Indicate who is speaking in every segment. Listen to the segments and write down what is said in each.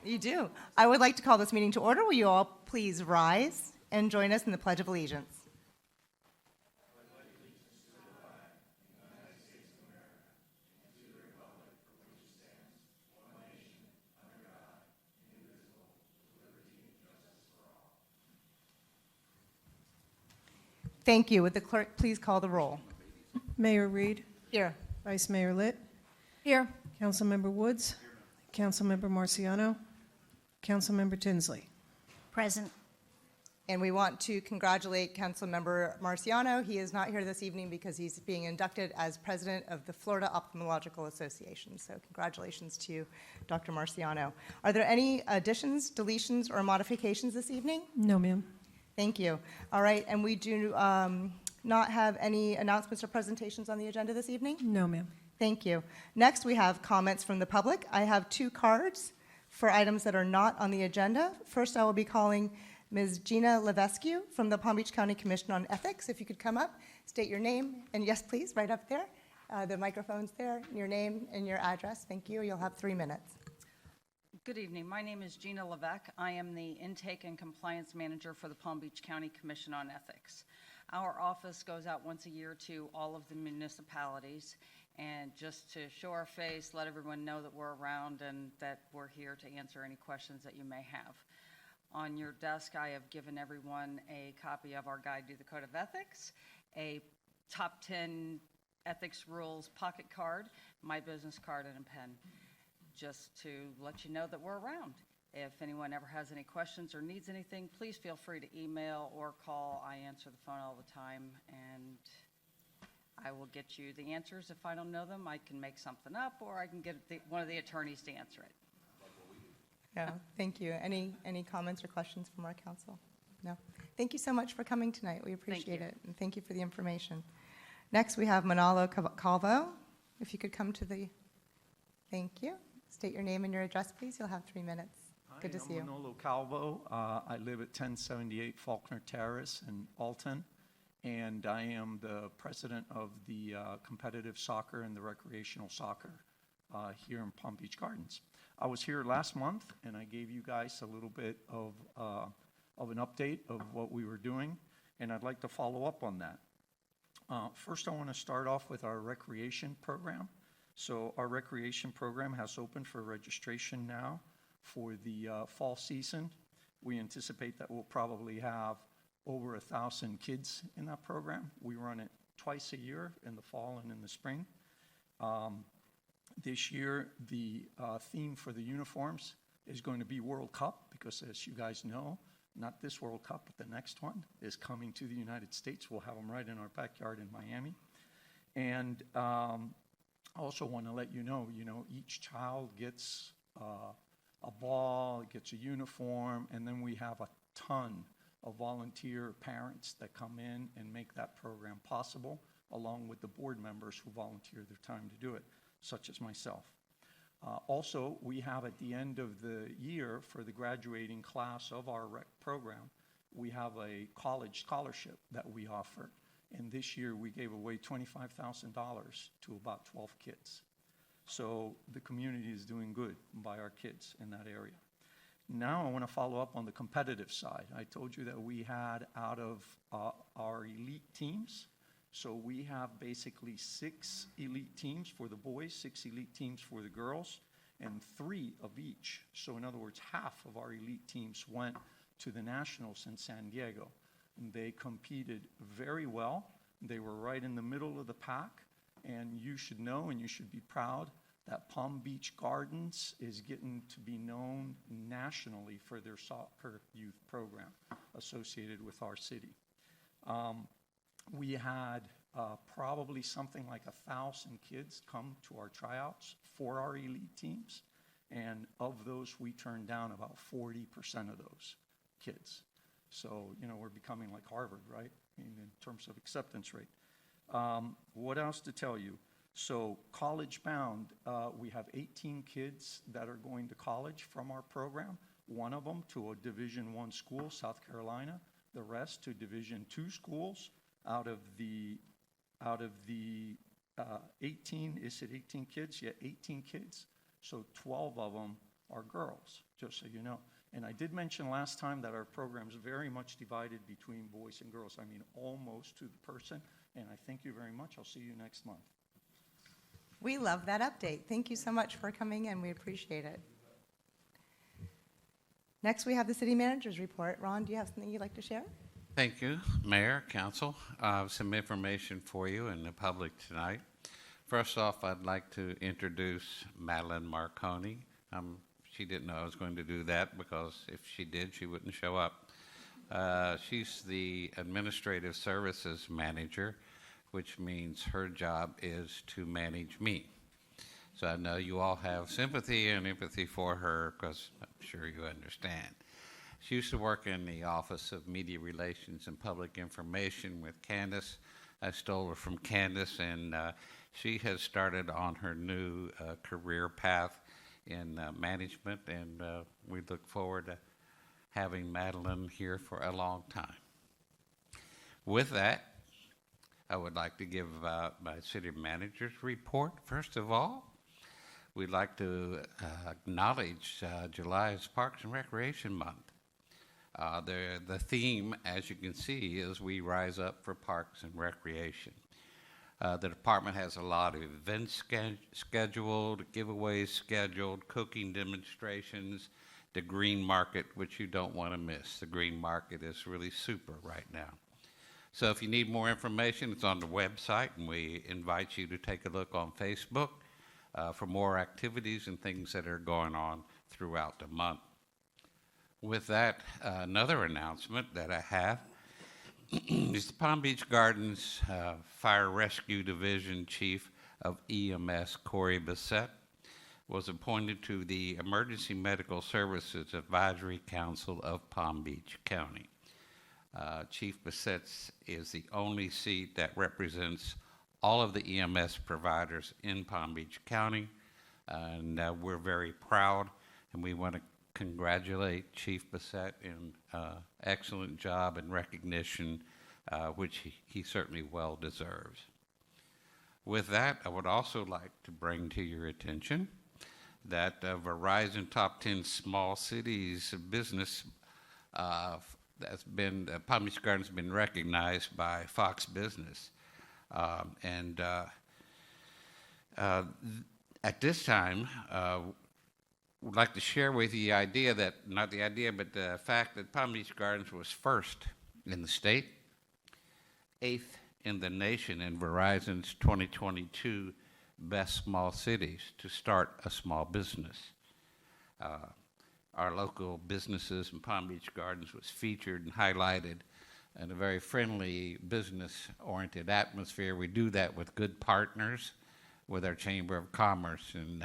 Speaker 1: You do. I would like to call this meeting to order. Will you all please rise and join us in the Pledge of Allegiance? Thank you. Would the clerk please call the roll?
Speaker 2: Mayor Reed,
Speaker 1: Here.
Speaker 2: Vice Mayor Litt,
Speaker 1: Here.
Speaker 2: Councilmember Woods, Councilmember Marciano, Councilmember Tinsley.
Speaker 3: Present.
Speaker 1: And we want to congratulate Councilmember Marciano. He is not here this evening because he's being inducted as president of the Florida Ophthalmological Association. So congratulations to you, Dr. Marciano. Are there any additions, deletions, or modifications this evening?
Speaker 2: No, ma'am.
Speaker 1: Thank you. All right, and we do not have any announcements or presentations on the agenda this evening?
Speaker 2: No, ma'am.
Speaker 1: Thank you. Next, we have comments from the public. I have 2 cards for items that are not on the agenda. First, I will be calling Ms. Gina Levesque from the Palm Beach County Commission on Ethics. If you could come up, state your name, and yes, please, right up there. The microphone's there, your name and your address. Thank you. You'll have 3 minutes.
Speaker 4: Good evening. My name is Gina Levesque. I am the Intake and Compliance Manager for the Palm Beach County Commission on Ethics. Our office goes out once a year to all of the municipalities, and just to show our face, let everyone know that we're around and that we're here to answer any questions that you may have. On your desk, I have given everyone a copy of our Guide to the Code of Ethics, a top 10 ethics rules pocket card, my business card, and a pen, just to let you know that we're around. If anyone ever has any questions or needs anything, please feel free to email or call. I answer the phone all the time, and I will get you the answers. If I don't know them, I can make something up, or I can get one of the attorneys to answer it.
Speaker 1: Yeah, thank you. Any comments or questions from our council? No. Thank you so much for coming tonight. We appreciate it, and thank you for the information. Next, we have Manalo Calvo. If you could come to the, thank you. State your name and your address, please. You'll have 3 minutes. Good to see you.
Speaker 5: I'm Manolo Calvo. I live at 1078 Faulkner Terrace in Alton, and I am the president of the competitive soccer and the recreational soccer here in Palm Beach Gardens. I was here last month, and I gave you guys a little bit of an update of what we were doing, and I'd like to follow up on that. First, I want to start off with our recreation program. So our recreation program has opened for registration now for the fall season. We anticipate that we'll probably have over 1,000 kids in that program. We run it twice a year, in the fall and in the spring. This year, the theme for the uniforms is going to be World Cup, because as you guys know, not this World Cup, but the next one is coming to the United States. We'll have them right in our backyard in Miami. And I also want to let you know, each child gets a ball, gets a uniform, and then we have a ton of volunteer parents that come in and make that program possible, along with the board members who volunteer their time to do it, such as myself. Also, we have at the end of the year, for the graduating class of our rec program, we have a college scholarship that we offer. And this year we gave away $25,000 to about 12 kids. So the community is doing good by our kids in that area. Now I want to follow up on the competitive side. I told you that we had out of our elite teams. So we have basically 6 elite teams for the boys, 6 elite teams for the girls, and 3 of each. So in other words, half of our elite teams went to the Nationals in San Diego. They competed very well. They were right in the middle of the pack. And you should know, and you should be proud, that Palm Beach Gardens is getting to be known nationally for their soccer youth program associated with our city. We had probably something like 1,000 kids come to our tryouts for our elite teams. And of those, we turned down about 40% of those kids. So, we're becoming like Harvard, right, in terms of acceptance rate. What else to tell you? So college bound, we have 18 kids that are going to college from our program, one of them to a Division I school, South Carolina, the rest to Division II schools. Out of the 18, is it 18 kids? Yeah, 18 kids. So 12 of them are girls, just so you know. And I did mention last time that our program is very much divided between boys and girls. I mean, almost to the person. And I thank you very much. I'll see you next month.
Speaker 1: We love that update. Thank you so much for coming in. We appreciate it. Next, we have the city manager's report. Ron, do you have something you'd like to share?
Speaker 3: Thank you, Mayor, Council. Some information for you and the public tonight. First off, I'd like to introduce Madeline Marconi. She didn't know I was going to do that because if she did, she wouldn't show up. She's the Administrative Services Manager, which means her job is to manage me. So I know you all have sympathy and empathy for her because I'm sure you understand. She used to work in the Office of Media Relations and Public Information with Candace. I stole her from Candace, and she has started on her new career path in management, and we look forward to having Madeline here for a long time. With that, I would like to give my city manager's report. First of all, we'd like to acknowledge July is Parks and Recreation Month. The theme, as you can see, is we rise up for parks and recreation. The department has a lot of events scheduled, giveaways scheduled, cooking demonstrations, the green market, which you don't want to miss. The green market is really super right now. So if you need more information, it's on the website, and we invite you to take a look on Facebook for more activities and things that are going on throughout the month. With that, another announcement that I have is the Palm Beach Gardens Fire Rescue Division Chief of EMS, Corey Bissett, was appointed to the Emergency Medical Services Advisory Council of Palm Beach County. Chief Bissett is the only seat that represents all of the EMS providers in Palm Beach County, and we're very proud, and we want to congratulate Chief Bissett in excellent job and recognition, which he certainly well deserves. With that, I would also like to bring to your attention that Verizon Top 10 Small Cities business that's been, Palm Beach Gardens has been recognized by Fox Business. At this time, would like to share with you the idea that, not the idea, but the fact that Palm Beach Gardens was first in the state, 8th in the nation in Verizon's 2022 Best Small Cities to start a small business. Our local businesses in Palm Beach Gardens was featured and highlighted in a very friendly, business-oriented atmosphere. We do that with good partners, with our Chamber of Commerce and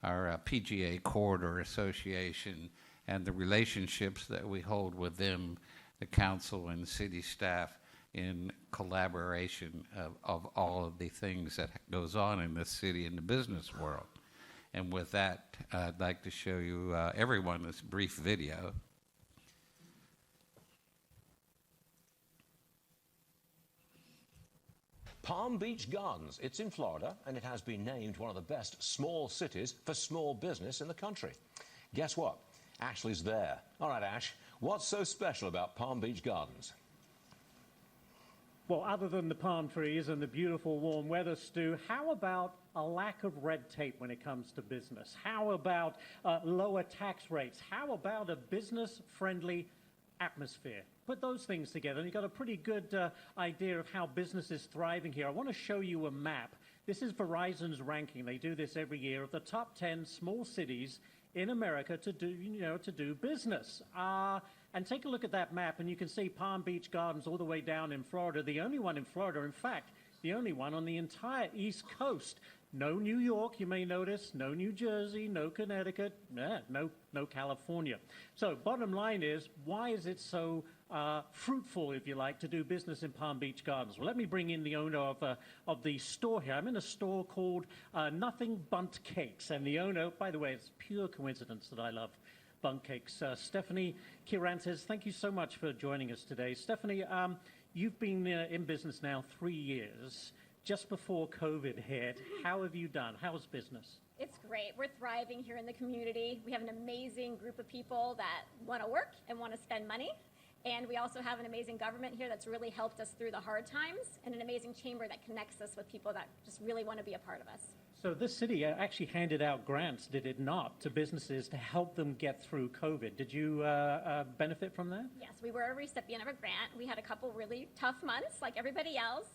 Speaker 3: our PGA Corridor Association, and the relationships that we hold with them, the council and city staff, in collaboration of all of the things that goes on in this city in the business world. And with that, I'd like to show you everyone this brief video.
Speaker 6: Palm Beach Gardens. It's in Florida, and it has been named one of the best small cities for small business in the country. Guess what? Ashley's there. All right, Ash, what's so special about Palm Beach Gardens?
Speaker 7: Well, other than the palm trees and the beautiful warm weather, Stu, how about a lack of red tape when it comes to business? How about lower tax rates? How about a business-friendly atmosphere? Put those things together, and you've got a pretty good idea of how business is thriving here. I want to show you a map. This is Verizon's ranking. They do this every year of the top 10 small cities in America to do business. And take a look at that map, and you can see Palm Beach Gardens all the way down in Florida, the only one in Florida, in fact, the only one on the entire East Coast. No New York, you may notice, no New Jersey, no Connecticut, no California. So bottom line is, why is it so fruitful, if you like, to do business in Palm Beach Gardens? Well, let me bring in the owner of the store here. I'm in a store called Nothing Bundt Cakes, and the owner, by the way, it's pure coincidence that I love Bundt Cakes. Stephanie Kirantes, thank you so much for joining us today. Stephanie, you've been in business now 3 years. Just before COVID hit, how have you done? How's business?
Speaker 8: It's great. We're thriving here in the community. We have an amazing group of people that want to work and want to spend money. And we also have an amazing government here that's really helped us through the hard times, and an amazing chamber that connects us with people that just really want to be a part of us.
Speaker 7: So this city actually handed out grants, did it not, to businesses to help them get through COVID. Did you benefit from that?
Speaker 8: Yes, we were a recipient of a grant. We had a couple really tough months, like everybody else,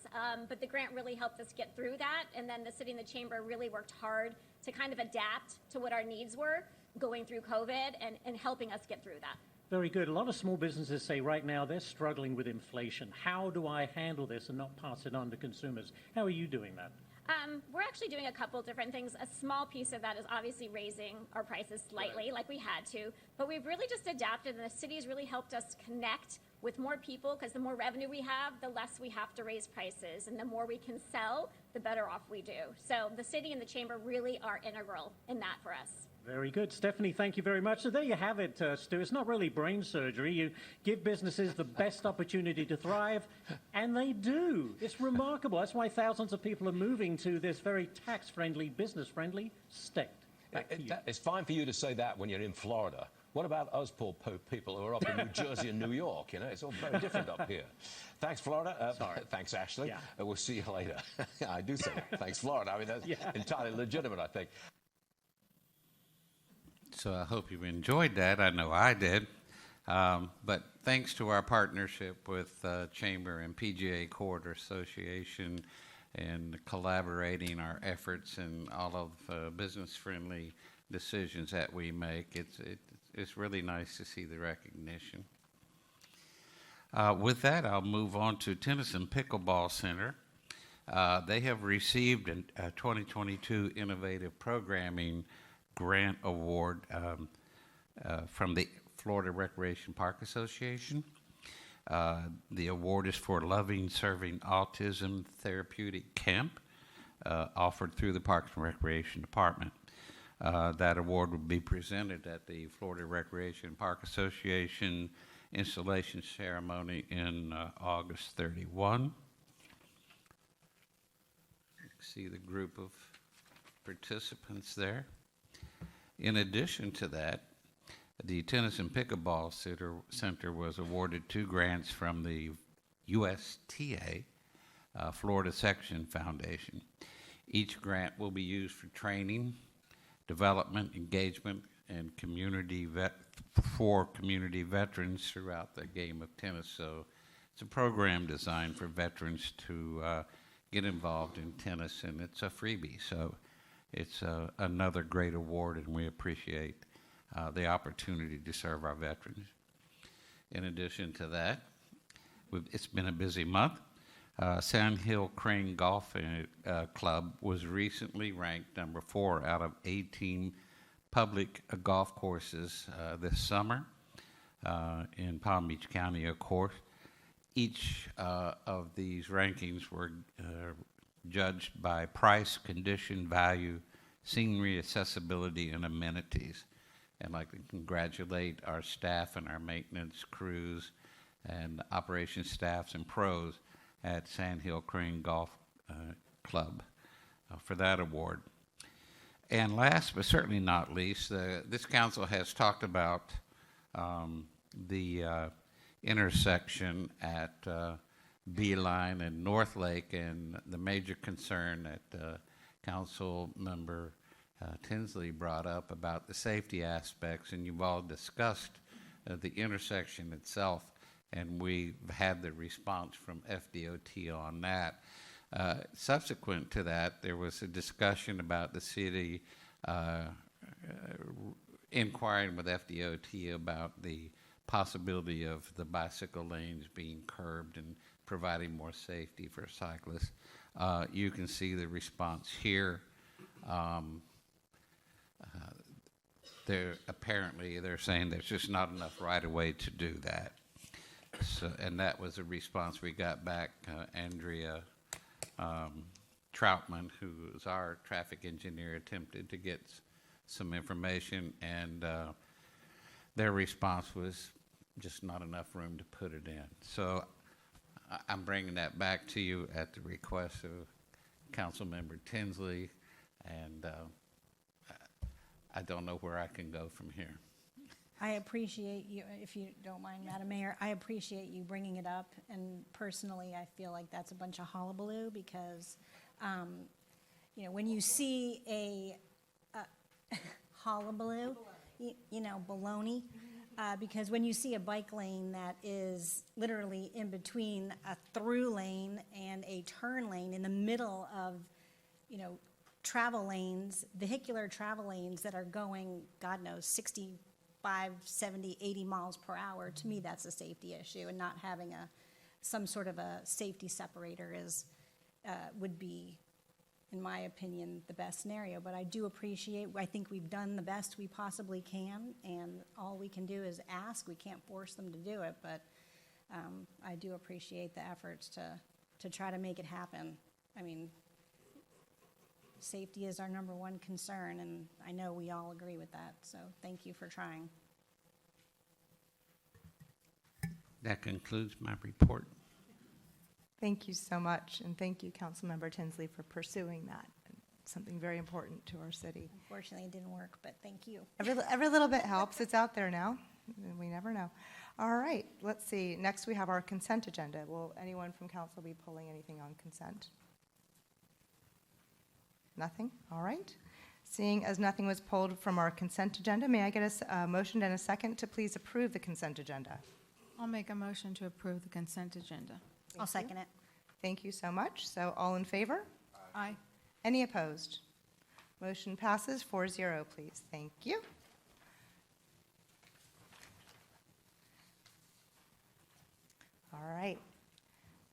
Speaker 8: but the grant really helped us get through that. And then the city and the chamber really worked hard to kind of adapt to what our needs were going through COVID and helping us get through that.
Speaker 7: Very good. A lot of small businesses say right now they're struggling with inflation. How do I handle this and not pass it on to consumers? How are you doing that?
Speaker 8: We're actually doing a couple different things. A small piece of that is obviously raising our prices slightly, like we had to, but we've really just adapted, and the city's really helped us connect with more people, because the more revenue we have, the less we have to raise prices, and the more we can sell, the better off we do. So the city and the chamber really are integral in that for us.
Speaker 7: Very good. Stephanie, thank you very much. So there you have it, Stu. It's not really brain surgery. You give businesses the best opportunity to thrive, and they do. It's remarkable. That's why thousands of people are moving to this very tax-friendly, business-friendly state. Back to you.
Speaker 6: It's fine for you to say that when you're in Florida. What about us poor people who are up in New Jersey and New York? You know, it's all very different up here. Thanks, Florida.
Speaker 7: Sorry.
Speaker 6: Thanks, Ashley.
Speaker 7: Yeah.
Speaker 6: We'll see you later. I do say thanks, Florida. I mean, that's entirely legitimate, I think.
Speaker 3: So I hope you enjoyed that. I know I did. But thanks to our partnership with Chamber and PGA Court Association and collaborating our efforts and all of business-friendly decisions that we make, it's really nice to see the recognition. With that, I'll move on to Tennyson Pickleball Center. They have received a 2022 Innovative Programming Grant Award from the Florida Recreation Park Association. The award is for Loving Serving Autism Therapeutic Camp, offered through the Parks and Recreation Department. That award will be presented at the Florida Recreation Park Association installation ceremony in August 31. See the group of participants there. In addition to that, the Tennyson Pickleball Center was awarded 2 grants from the USTA, Florida Section Foundation. Each grant will be used for training, development, engagement, and community veterans throughout the game of tennis. So it's a program designed for veterans to get involved in tennis, and it's a freebie. So it's another great award, and we appreciate the opportunity to serve our veterans. In addition to that, it's been a busy month. Sand Hill Crane Golf Club was recently ranked number 4 out of 18 public golf courses this summer in Palm Beach County, of course. Each of these rankings were judged by price, condition, value, scenery, accessibility, and amenities. And I'd like to congratulate our staff and our maintenance crews and operations staffs and pros at Sand Hill Crane Golf Club for that award. And last but certainly not least, this council has talked about the intersection at Beeline and North Lake, and the major concern that Council Member Tinsley brought up about the safety aspects, and you've all discussed the intersection itself, and we've had the response from FDOT on that. Subsequent to that, there was a discussion about the city inquiring with FDOT about the possibility of the bicycle lanes being curbed and providing more safety for cyclists. You can see the response here. They're saying there's just not enough right-of-way to do that. So, and that was a response we got back. Andrea Troutman, who is our traffic engineer, attempted to get some information, and their response was just not enough room to put it in. So I'm bringing that back to you at the request of Councilmember Tinsley, and I don't know where I can go from here.
Speaker 9: I appreciate you, if you don't mind, Madam Mayor, I appreciate you bringing it up. And personally, I feel like that's a bunch of hullabaloo because, when you see a hullabaloo, baloney, because when you see a bike lane that is literally in between a through lane and a turn lane in the middle of, travel lanes, vehicular travel lanes that are going, God knows, 65, 70, 80 miles per hour, to me, that's a safety issue, and not having some sort of a safety separator would be, in my opinion, the best scenario. But I do appreciate, I think we've done the best we possibly can, and all we can do is ask. We can't force them to do it, but I do appreciate the efforts to try to make it happen. I mean, safety is our number one concern, and I know we all agree with that, so thank you for trying.
Speaker 3: That concludes my report.
Speaker 1: Thank you so much, and thank you, Councilmember Tinsley, for pursuing that. Something very important to our city.
Speaker 9: Unfortunately, it didn't work, but thank you.
Speaker 1: Every little bit helps. It's out there now. We never know. All right, let's see. Next, we have our consent agenda. Will anyone from council be pulling anything on consent? Nothing? All right. Seeing as nothing was pulled from our consent agenda, may I get a motion and a second to please approve the consent agenda?
Speaker 10: I'll make a motion to approve the consent agenda.
Speaker 9: I'll second it.
Speaker 1: Thank you so much. So all in favor?
Speaker 10: Aye.
Speaker 1: Any opposed? Motion passes 4-0, please. Thank you. All right.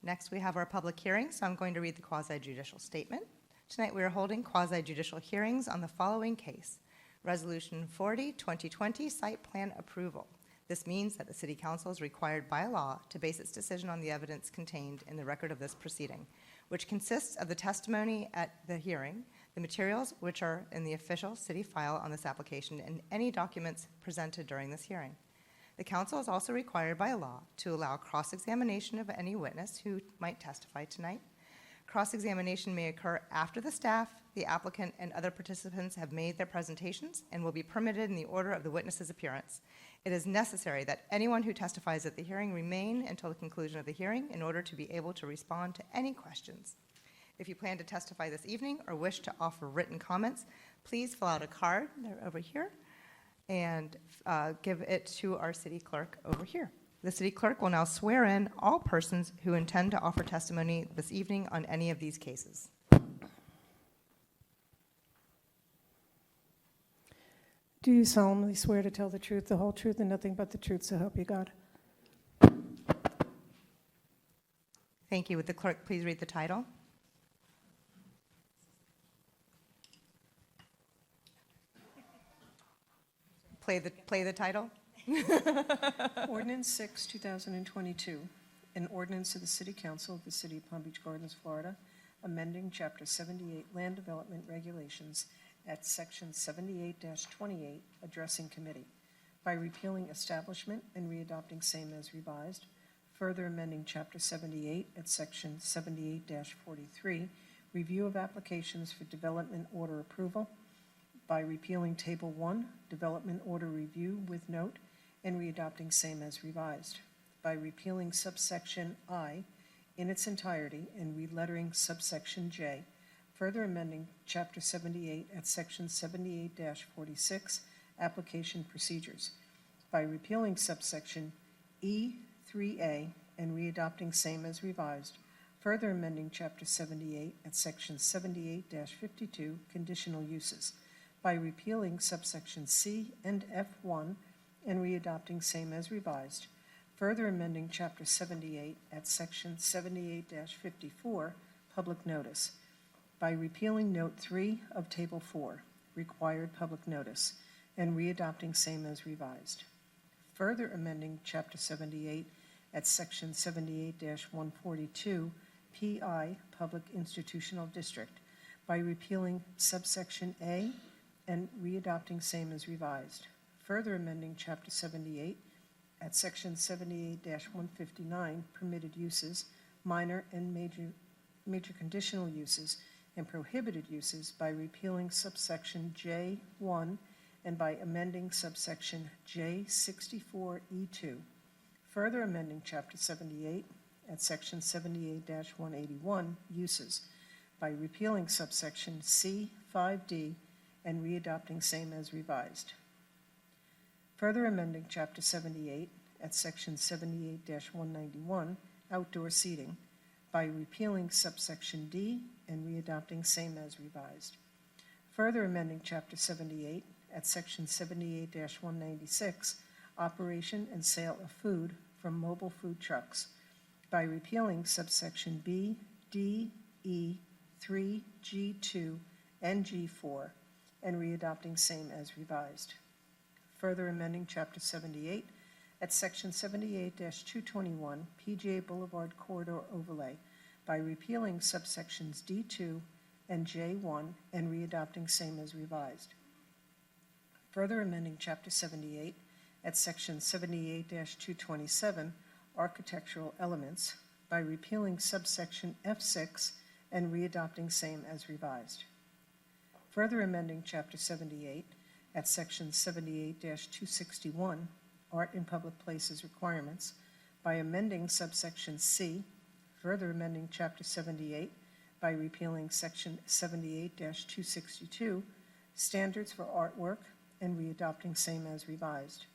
Speaker 1: Next, we have our public hearing, so I'm going to read the quasi-judicial statement. Tonight, we are holding quasi-judicial hearings on the following case. Resolution 40, 2020, site plan approval. This means that the City Council is required by law to base its decision on the evidence contained in the record of this proceeding, which consists of the testimony at the hearing, the materials which are in the official city file on this application, and any documents presented during this hearing. The Council is also required by law to allow cross-examination of any witness who might testify tonight. Cross-examination may occur after the staff, the applicant, and other participants have made their presentations and will be permitted in the order of the witness's appearance. It is necessary that anyone who testifies at the hearing remain until the conclusion of the hearing in order to be able to respond to any questions. If you plan to testify this evening or wish to offer written comments, please fill out a card, they're over here, and give it to our city clerk over here. The city clerk will now swear in all persons who intend to offer testimony this evening on any of these cases.
Speaker 2: Do you solemnly swear to tell the truth, the whole truth, and nothing but the truth, so help you God?
Speaker 1: Thank you. Would the clerk please read the title? Play the title.
Speaker 2: Ordinance 6, 2022, an ordinance of the City Council of the City of Palm Beach Gardens, Florida, amending Chapter 78 Land Development Regulations at Section 78-28, addressing committee, by repealing establishment and readopting same as revised, further amending Chapter 78 at Section 78-43, review of applications for development order approval, by repealing Table 1, development order review with note, and readopting same as revised, by repealing subsection I in its entirety and relettering subsection J, further amending Chapter 78 at Section 78-46, application procedures, by repealing subsection E3A and readopting same as revised, further amending Chapter 78 at Section 78-52, conditional uses, by repealing subsection C and F1 and readopting same as revised, further amending Chapter 78 at Section 78-54, public notice, by repealing Note 3 of Table 4, required public notice, and readopting same as revised, further amending Chapter 78 at Section 78-142, PI, Public Institutional District, by repealing subsection A and readopting same as revised, further amending Chapter 78 at Section 78-159, permitted uses, minor and major conditional uses, and prohibited uses, by repealing subsection J1 and by amending subsection J64E2, further amending Chapter 78 at Section 78-181, Uses, by repealing subsection C5D and readopting same as revised. Further amending Chapter 78 at Section 78-191, Outdoor Seating, by repealing subsection D and readopting same as revised. Further amending Chapter 78 at Section 78-196, Operation and Sale of Food from Mobile Food Trucks, by repealing subsection B, D, E, 3, G2, and G4, and readopting same as revised. Further amending Chapter 78 at Section 78-221, PGA Boulevard Corridor Overlay, by repealing subsections D2 and J1 and readopting same as revised. Further amending Chapter 78 at Section 78-227, Architectural Elements, by repealing subsection F6 and readopting same as revised. Further amending Chapter 78 at Section 78-261, Art in Public Places Requirements, by amending subsection C, further amending Chapter 78 by repealing Section 78-262, Standards for Artwork, and readopting same as revised.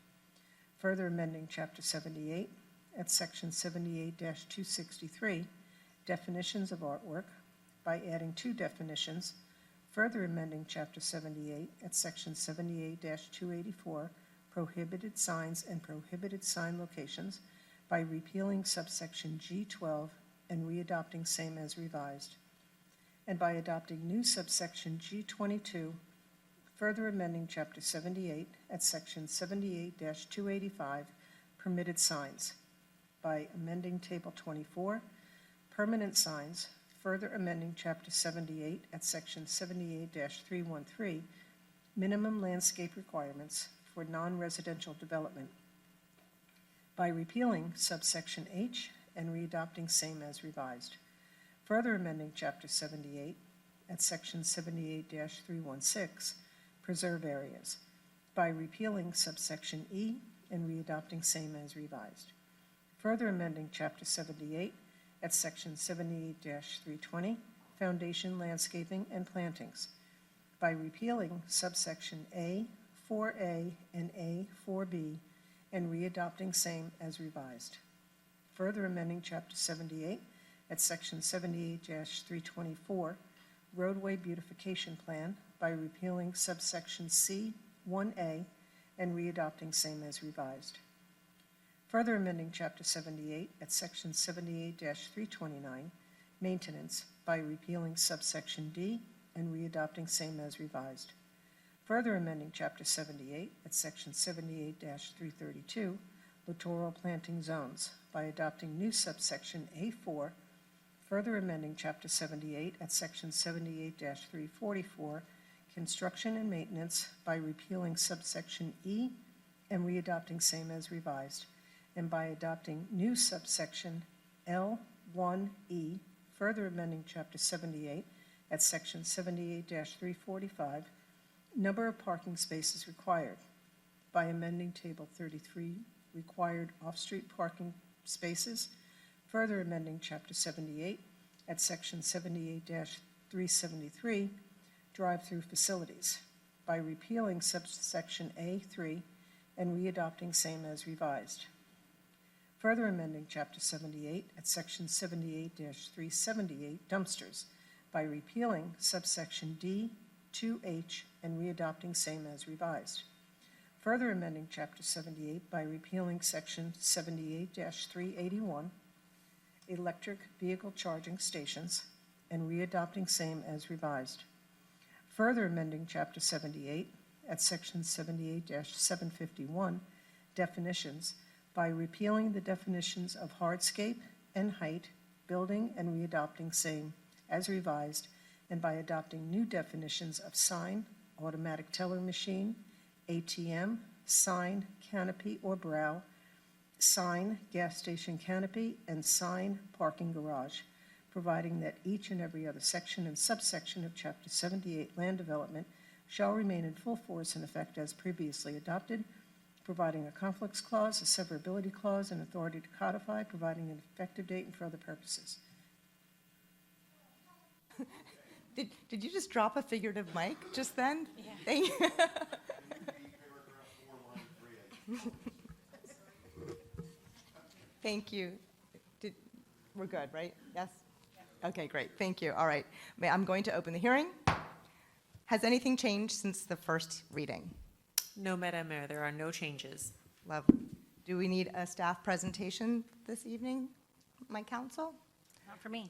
Speaker 2: Further amending Chapter 78 at Section 78-263, Definitions of Artwork, by adding two definitions, further amending Chapter 78 at Section 78-284, Prohibited Signs and Prohibited Sign Locations, by repealing subsection G12 and readopting same as revised, and by adopting new subsection G22, further amending Chapter 78 at Section 78-285, Permitted Signs, by amending Table 24, Permanent Signs, further amending Chapter 78 at Section 78-313, Minimum Landscape Requirements for Non-Residential Development, by repealing subsection H and readopting same as revised. Further amending Chapter 78 at Section 78-316, Preserve Areas, by repealing subsection E and readopting same as revised. Further amending Chapter 78 at Section 78-320, Foundation Landscaping and Plantings, by repealing subsection A, 4A, and A, 4B, and readopting same as revised. Further amending Chapter 78 at Section 78-324, Roadway Beautification Plan, by repealing subsection C, 1A, and readopting same as revised. Further amending Chapter 78 at Section 78-329, Maintenance, by repealing subsection D and readopting same as revised. Further amending Chapter 78 at Section 78-332, Littoral Planting Zones, by adopting new subsection A4, further amending Chapter 78 at Section 78-344, Construction and Maintenance, by repealing subsection E and readopting same as revised, and by adopting new subsection L1E, further amending Chapter 78 at Section 78-345, Number of Parking Spaces Required, by amending Table 33, Required Off-Street Parking Spaces, further amending Chapter 78 at Section 78-373, Drive-Through Facilities, by repealing subsection A3 and readopting same as revised. Further amending Chapter 78 at Section 78-378, Dumpsters, by repealing subsection D, 2H, and readopting same as revised. Further amending Chapter 78 by repealing Section 78-381, Electric Vehicle Charging Stations, and readopting same as revised. Further amending Chapter 78 at Section 78-751, Definitions, by repealing the definitions of hardscape and height, building, and readopting same as revised, and by adopting new definitions of sign, automatic teller machine, ATM, sign, canopy or brow, sign, gas station canopy, and sign, parking garage, providing that each and every other section and subsection of Chapter 78 Land Development shall remain in full force and effect as previously adopted, providing a conflicts clause, a severability clause, and authority to codify, providing an effective date and for other purposes.
Speaker 1: Did you just drop a figurative mic just then? Yeah. Thank you. Thank you. We're good, right? Yes? Okay, great. Thank you. All right. I'm going to open the hearing. Has anything changed since the first reading?
Speaker 11: No, Madam Mayor, there are no changes.
Speaker 1: Lovely. Do we need a staff presentation this evening, my council?
Speaker 9: Not for me.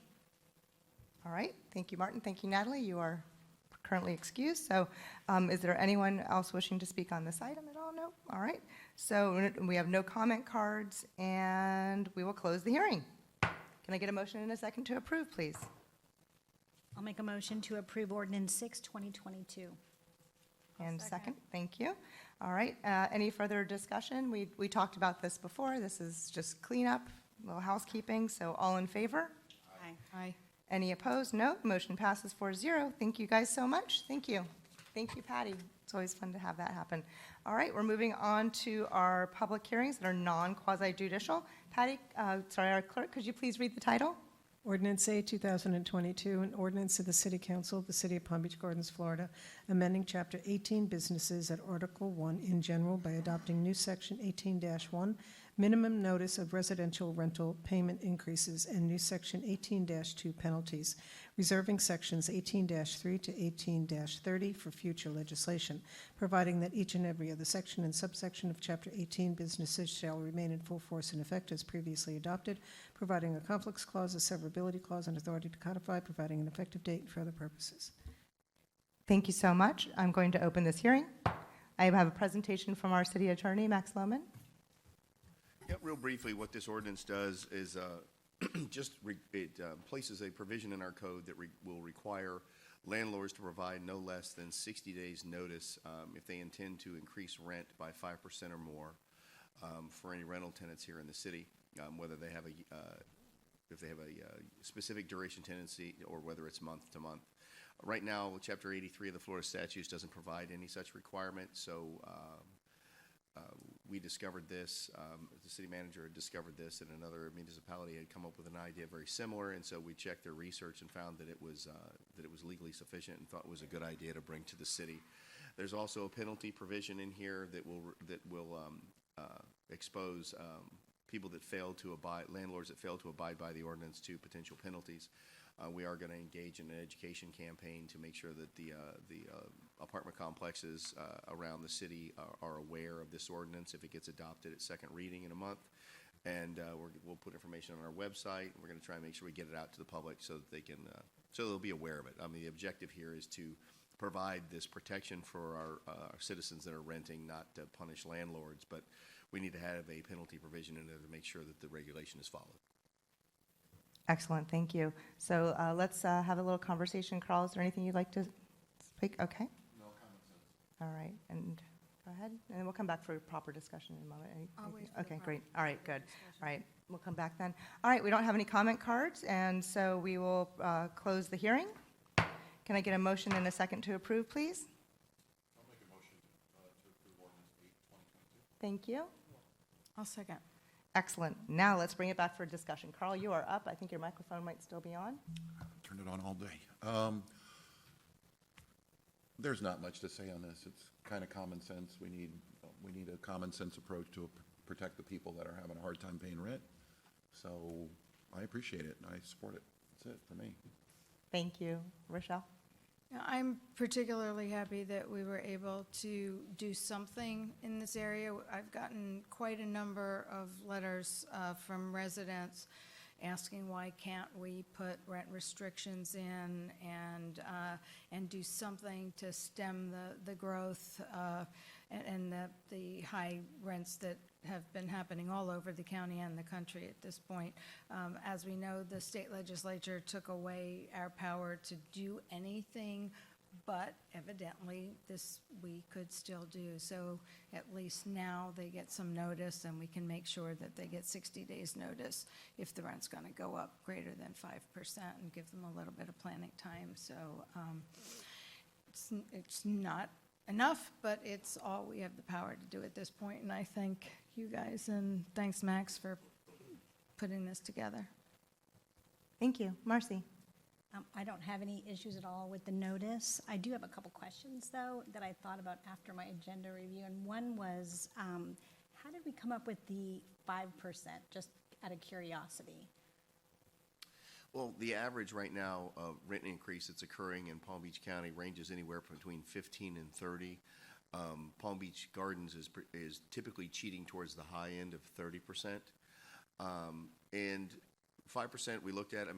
Speaker 1: All right. Thank you, Martin. Thank you, Natalie. You are currently excused. So is there anyone else wishing to speak on this item at all? No? All right. So we have no comment cards, and we will close the hearing. Can I get a motion and a second to approve, please?
Speaker 9: I'll make a motion to approve ordinance 6, 2022.
Speaker 1: And second, thank you. All right, any further discussion? We talked about this before. This is just cleanup, a little housekeeping, so all in favor?
Speaker 10: Aye.
Speaker 1: Any opposed? No. Motion passes 4-0. Thank you guys so much. Thank you. Thank you, Patty. It's always fun to have that happen. All right, we're moving on to our public hearings that are non-quasi judicial. Patty, our clerk, could you please read the title?
Speaker 2: Ordinance A 2022, an ordinance of the City Council of the City of Palm Beach Gardens, Florida, amending Chapter 18 Businesses at Article 1 in general by adopting new Section 18-1, minimum notice of residential rental payment increases, and new Section 18-2 penalties, reserving Sections 18-3 to 18-30 for future legislation, providing that each and every other section and subsection of Chapter 18 Businesses shall remain in full force and effect as previously adopted, providing a conflicts clause, a severability clause, and authority to codify, providing an effective date and for other purposes.
Speaker 1: Thank you so much. I'm going to open this hearing. I have a presentation from our city attorney, Max Lohman.
Speaker 12: Yeah, real briefly, what this ordinance does is places a provision in our code that will require landlords to provide no less than 60 days' notice if they intend to increase rent by 5% or more for any rental tenants here in the city, whether they have if they have a specific duration tenancy or whether it's month to month. Right now, Chapter 83 of the Florida statutes doesn't provide any such requirement, so we discovered this, the city manager had discovered this, and another municipality had come up with an idea very similar, and so we checked their research and found that it was legally sufficient and thought it was a good idea to bring to the city. There's also a penalty provision in here that will expose people that fail to abide, landlords that fail to abide by the ordinance to potential penalties. We are going to engage in an education campaign to make sure that the apartment complexes around the city are aware of this ordinance if it gets adopted at second reading in a month. And we'll put information on our website. We're going to try and make sure we get it out to the public so that they can, so they'll be aware of it. I mean, the objective here is to provide this protection for our citizens that are renting, not to punish landlords, but we need to have a penalty provision in there to make sure that the regulation is followed.
Speaker 1: Excellent, thank you. So let's have a little conversation. Carl, is there anything you'd like to speak? Okay.
Speaker 12: No comments.
Speaker 1: All right, and go ahead, and then we'll come back for a proper discussion in a moment.
Speaker 10: I'll wait for the
Speaker 1: Okay,
Speaker 10: proper
Speaker 1: great. All right, good.
Speaker 10: discussion.
Speaker 1: All right, we'll come back then. All right, we don't have any comment cards, and so we will close the hearing. Can I get a motion and a second to approve, please?
Speaker 12: I'll make a motion to approve ordinance 8, 2022.
Speaker 1: Thank you.
Speaker 10: I'll second.
Speaker 1: Excellent. Now let's bring it back for discussion. Carl, you are up. I think your microphone might still be on.
Speaker 13: Turn it on all day. There's not much to say on this. It's kind of common sense. We need a common sense approach to protect the people that are having a hard time paying rent. So I appreciate it, and I support it. That's it for me.
Speaker 1: Thank you. Rochelle?
Speaker 10: Yeah, I'm particularly happy that we were able to do something in this area. I've gotten quite a number of letters from residents asking why can't we put rent restrictions in and do something to stem the growth and the high rents that have been happening all over the county and the country at this point. As we know, the state legislature took away our power to do anything, but evidently this we could still do. So at least now they get some notice, and we can make sure that they get 60 days notice if the rent's going to go up greater than 5% and give them a little bit of planning time. So it's not enough, but it's all we have the power to do at this point, and I thank you guys, and thanks, Max, for putting this together.
Speaker 1: Thank you. Marcy?
Speaker 9: I don't have any issues at all with the notice. I do have a couple questions, though, that I thought about after my agenda review, and one was, how did we come up with the 5%, just out of curiosity?
Speaker 12: Well, the average right now rent increase that's occurring in Palm Beach County ranges anywhere between 15 and 30. Palm Beach Gardens is typically cheating towards the high end of 30%. And 5% we looked at,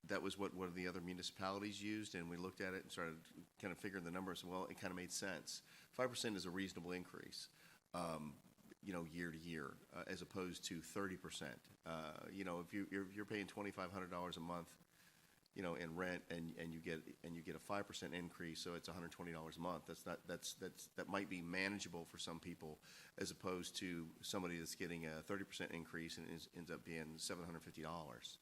Speaker 12: that was what one of the other municipalities used, and we looked at it and started kind of figuring the numbers, and well, it kind of made sense. 5% is a reasonable increase, year to year, as opposed to 30%. If you're paying $2,500 a month, in rent, and you get a 5% increase, so it's $120 a month. That might be manageable for some people, as opposed to somebody that's getting a 30% increase and ends up being $750.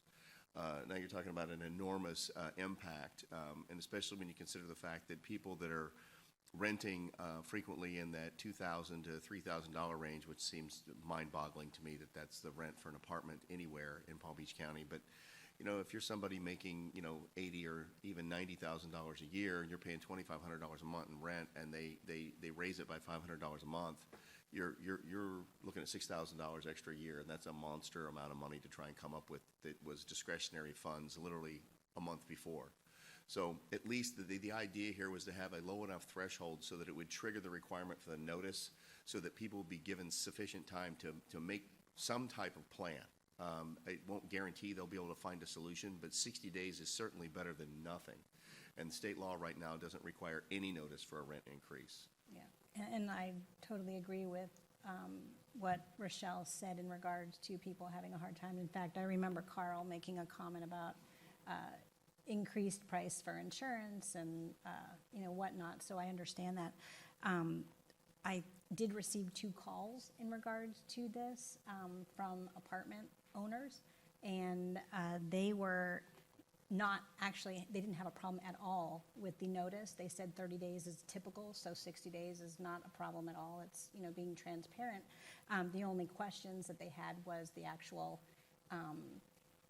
Speaker 12: Now you're talking about an enormous impact, and especially when you consider the fact that people that are renting frequently in that $2,000 to $3,000 range, which seems mind-boggling to me that that's the rent for an apartment anywhere in Palm Beach County. But if you're somebody making $80,000 or even $90,000 a year, and you're paying $2,500 a month in rent, and they raise it by $500 a month, you're looking at $6,000 extra a year, and that's a monster amount of money to try and come up with that was discretionary funds literally a month before. So at least the idea here was to have a low enough threshold so that it would trigger the requirement for the notice, so that people would be given sufficient time to make some type of plan. It won't guarantee they'll be able to find a solution, but 60 days is certainly better than nothing. And state law right now doesn't require any notice for a rent increase.
Speaker 9: Yeah, and I totally agree with what Rochelle said in regards to people having a hard time. In fact, I remember Carl making a comment about increased price for insurance and whatnot, so I understand that. I did receive 2 calls in regards to this from apartment owners, and they were not actually, they didn't have a problem at all with the notice. They said 30 days is typical, so 60 days is not a problem at all. It's, being transparent. The only questions that they had was the actual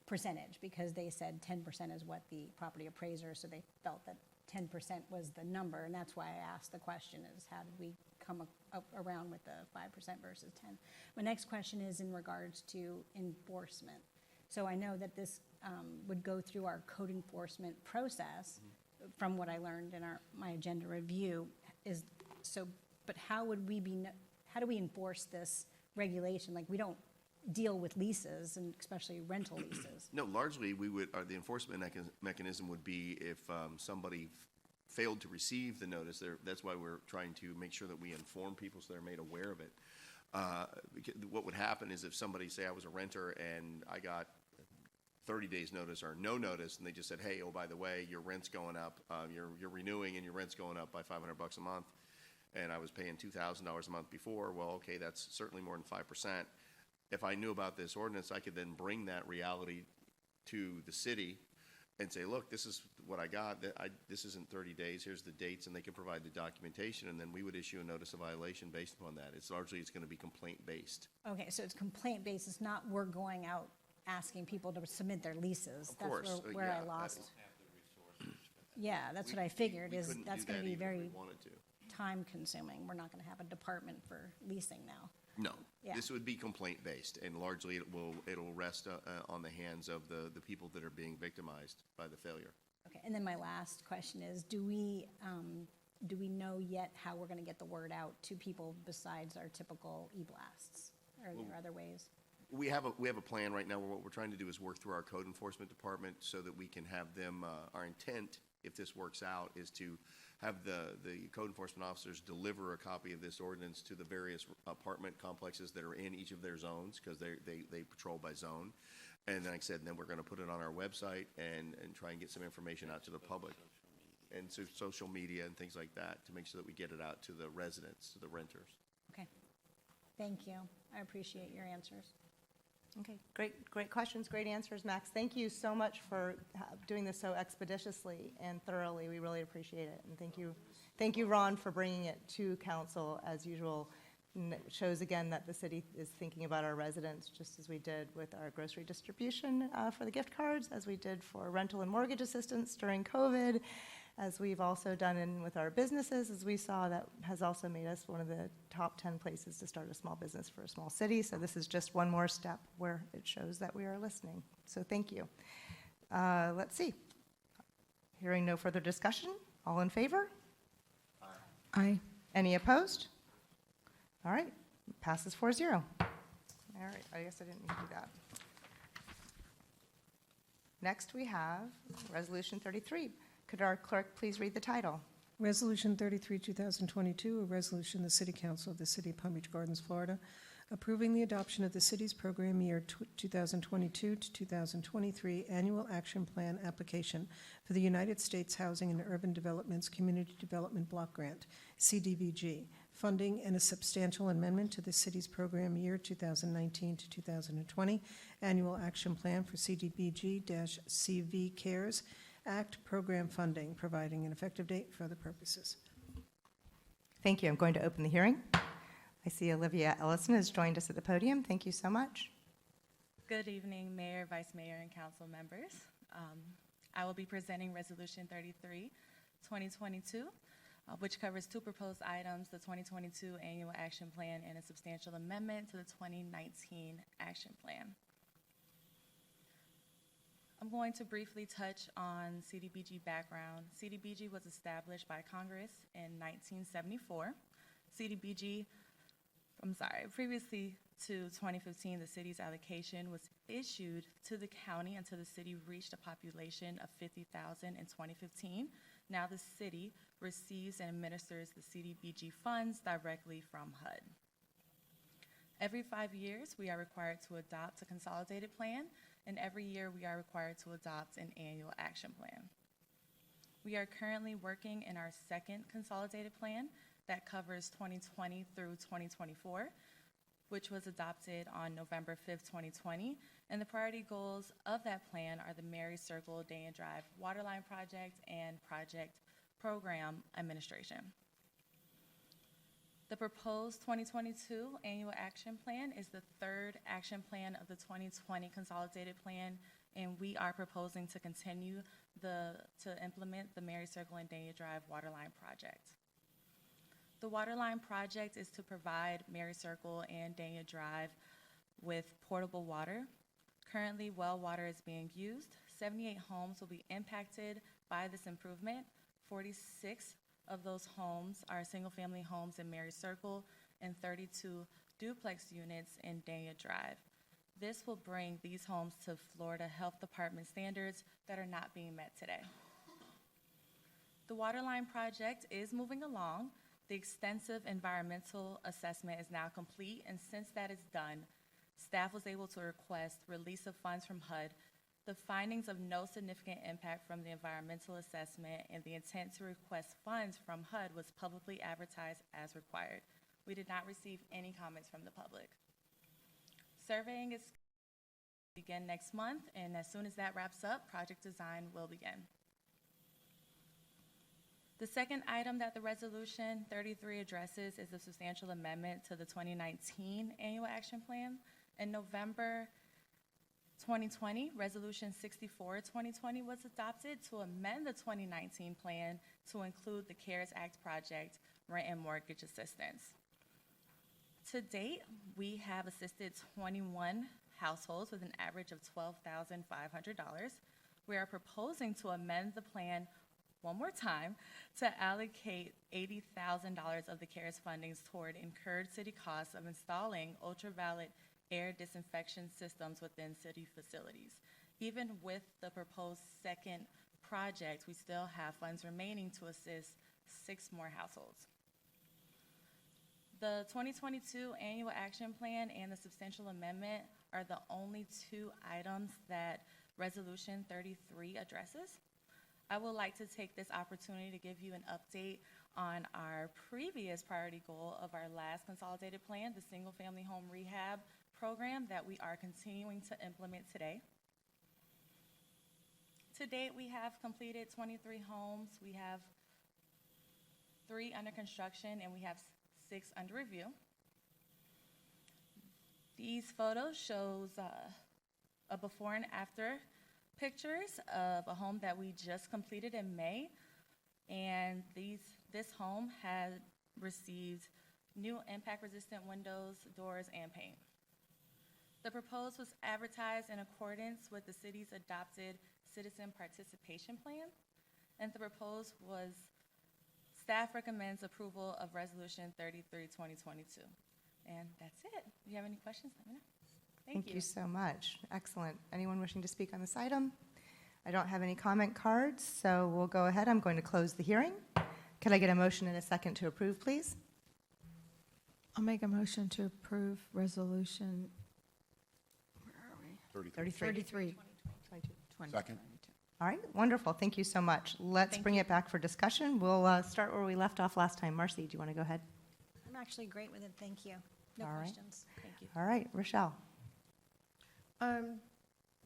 Speaker 9: percentage, because they said 10% is what the property appraiser, so they felt that 10% was the number, and that's why I asked the question, is how did we come up around with the 5% versus 10? My next question is in regards to enforcement. So I know that this would go through our code enforcement process, from what I learned in my agenda review. But how do we enforce this regulation? Like, we don't deal with leases, and especially rental leases.
Speaker 12: No, largely the enforcement mechanism would be if somebody failed to receive the notice. That's why we're trying to make sure that we inform people so they're made aware of it. What would happen is if somebody, say I was a renter and I got 30 days notice or no notice, and they just said, hey, oh, by the way, your rent's going up, you're renewing and your rent's going up by $500 a month, and I was paying $2,000 a month before, well, okay, that's certainly more than 5%. If I knew about this ordinance, I could then bring that reality to the city and say, look, this is what I got. This isn't 30 days. Here's the dates, and they can provide the documentation, and then we would issue a notice of violation based upon that. It's going to be complaint-based.
Speaker 9: Okay, so it's complaint-based. It's not we're going out asking people to submit their leases.
Speaker 12: Of course.
Speaker 9: That's where I lost. Yeah, that's what I figured,
Speaker 12: We
Speaker 9: is
Speaker 12: couldn't
Speaker 9: that's
Speaker 12: do
Speaker 9: going to
Speaker 12: that
Speaker 9: be
Speaker 12: even if
Speaker 9: very
Speaker 12: we wanted to.
Speaker 9: time-consuming. We're not going to have a department for leasing now.
Speaker 12: No,
Speaker 9: Yeah.
Speaker 12: this would be complaint-based, and largely it'll rest on the hands of the people that are being victimized by the failure.
Speaker 9: Okay, and then my last question is, do we know yet how we're going to get the word out to people besides our typical e-blasts? Are there other ways?
Speaker 12: We have a plan right now where what we're trying to do is work through our code enforcement department so that we can have them, our intent, if this works out, is to have the code enforcement officers deliver a copy of this ordinance to the various apartment complexes that are in each of their zones, because they patrol by zone. And like I said, then we're going to put it on our website and try and get some information out to the public. And so social media and things like that, to make sure that we get it out to the residents, to the renters.
Speaker 9: Okay, thank you. I appreciate your answers.
Speaker 1: Okay, great questions, great answers, Max. Thank you so much for doing this so expeditiously and thoroughly. We really appreciate it. And thank you, Ron, for bringing it to council as usual. And it shows again that the city is thinking about our residents, just as we did with our grocery distribution for the gift cards, as we did for rental and mortgage assistance during COVID, as we've also done with our businesses, as we saw, that has also made us one of the top 10 places to start a small business for a small city. So this is just one more step where it shows that we are listening. So thank you. Let's see. Hearing no further discussion, all in favor?
Speaker 2: Aye.
Speaker 1: Any opposed? All right, passes 4-0. All right, I guess I didn't need to do that. Next, we have Resolution 33. Could our clerk please read the title?
Speaker 2: Resolution 33, 2022, a resolution of the City Council of the City of Palm Beach Gardens, Florida, approving the adoption of the city's program year 2022 to 2023 annual action plan application for the United States Housing and Urban Development's Community Development Block Grant, CDBG, funding and a substantial amendment to the city's program year 2019 to 2020 annual action plan for CDBG-CV CARES Act program funding, providing an effective date for other purposes.
Speaker 1: Thank you. I'm going to open the hearing. I see Olivia Ellison has joined us at the podium. Thank you so much.
Speaker 14: Good evening, Mayor, Vice Mayor, and council members. I will be presenting Resolution 33, 2022, which covers two proposed items, the 2022 Annual Action Plan and a substantial amendment to the 2019 Action Plan. I'm going to briefly touch on CDBG background. CDBG was established by Congress in 1974. Previously to 2015, the city's allocation was issued to the county until the city reached a population of 50,000 in 2015. Now the city receives and administers the CDBG funds directly from HUD. Every 5 years, we are required to adopt a consolidated plan, and every year we are required to adopt an annual action plan. We are currently working in our second consolidated plan that covers 2020 through 2024, which was adopted on November 5th, 2020. And the priority goals of that plan are the Mary Circle Day and Drive Waterline Project and Project Program Administration. The proposed 2022 Annual Action Plan is the third action plan of the 2020 Consolidated Plan, and we are proposing to continue to implement the Mary Circle and Day and Drive Waterline Project. The Waterline Project is to provide Mary Circle and Dania Drive with portable water. Currently, well water is being used. 78 homes will be impacted by this improvement. 46 of those homes are single-family homes in Mary Circle and 32 duplex units in Dania Drive. This will bring these homes to Florida Health Department standards that are not being met today. The Waterline Project is moving along. The extensive environmental assessment is now complete, and since that is done, staff was able to request release of funds from HUD. The findings of no significant impact from the environmental assessment and the intent to request funds from HUD was publicly advertised as required. We did not receive any comments from the public. Surveying is begin next month, and as soon as that wraps up, project design will begin. The second item that the Resolution 33 addresses is a substantial amendment to the 2019 Annual Action Plan. In November 2020, Resolution 64, 2020 was adopted to amend the 2019 plan to include the CARES Act project, rent and mortgage assistance. To date, we have assisted 21 households with an average of $12,500. We are proposing to amend the plan one more time to allocate $80,000 of the CARES fundings toward incurred city costs of installing ultraviolet air disinfection systems within city facilities. Even with the proposed second project, we still have funds remaining to assist 6 more households. The 2022 Annual Action Plan and the substantial amendment are the only 2 items that Resolution 33 addresses. I would like to take this opportunity to give you an update on our previous priority goal of our last consolidated plan, the single-family home rehab program that we are continuing to implement today. To date, we have completed 23 homes. We have 3 under construction, and we have 6 under review. These photos shows a before and after pictures of a home that we just completed in May. And this home has received new impact-resistant windows, doors, and paint. The proposal was advertised in accordance with the city's adopted citizen participation plan, and the proposal was, staff recommends approval of Resolution 33, 2022. And that's it. If you have any questions, let me know.
Speaker 1: Thank you so much. Excellent. Anyone wishing to speak on this item? I don't have any comment cards, so we'll go ahead. I'm going to close the hearing. Could I get a motion and a second to approve, please?
Speaker 10: I'll make a motion to approve resolution, where are we? 33. 22.
Speaker 13: Second.
Speaker 1: All right, wonderful. Thank you so much. Let's bring it back for discussion. We'll start where we left off last time. Marcy, do you want to go ahead?
Speaker 9: I'm actually great with it, thank you. No
Speaker 1: All right.
Speaker 9: questions. Thank you.
Speaker 1: All right, Rochelle.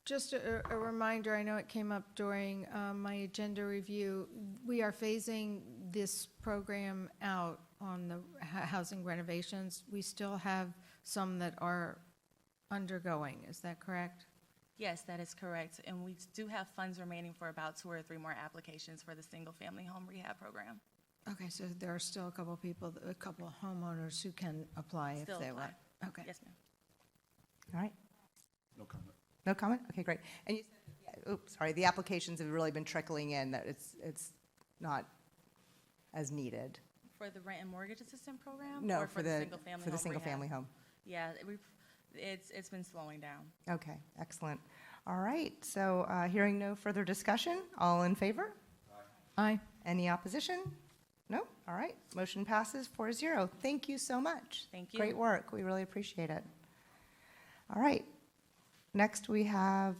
Speaker 10: Just a reminder, I know it came up during my agenda review. We are phasing this program out on the housing renovations. We still have some that are undergoing, is that correct?
Speaker 14: Yes, that is correct. And we do have funds remaining for about 2 or 3 more applications for the single-family home rehab program.
Speaker 10: Okay, so there are still a couple of people, a couple of homeowners who can apply if
Speaker 14: Still
Speaker 10: they
Speaker 14: apply.
Speaker 10: want. Okay.
Speaker 14: Yes, ma'am.
Speaker 1: All right.
Speaker 13: No comment.
Speaker 1: No comment? Okay, great. And you said, oops, sorry, the applications have really been trickling in, that it's not as needed.
Speaker 14: For the rent and mortgage assistance program?
Speaker 1: No,
Speaker 14: or
Speaker 1: for the
Speaker 14: single-family
Speaker 1: for the
Speaker 14: home
Speaker 1: single-family
Speaker 14: rehab?
Speaker 1: home.
Speaker 14: Yeah, it's been slowing down.
Speaker 1: Okay, excellent. All right, so hearing no further discussion, all in favor?
Speaker 10: Aye.
Speaker 1: Any opposition? No? All right, motion passes 4-0. Thank you so much.
Speaker 14: Thank you.
Speaker 1: Great work, we really appreciate it. All right, next we have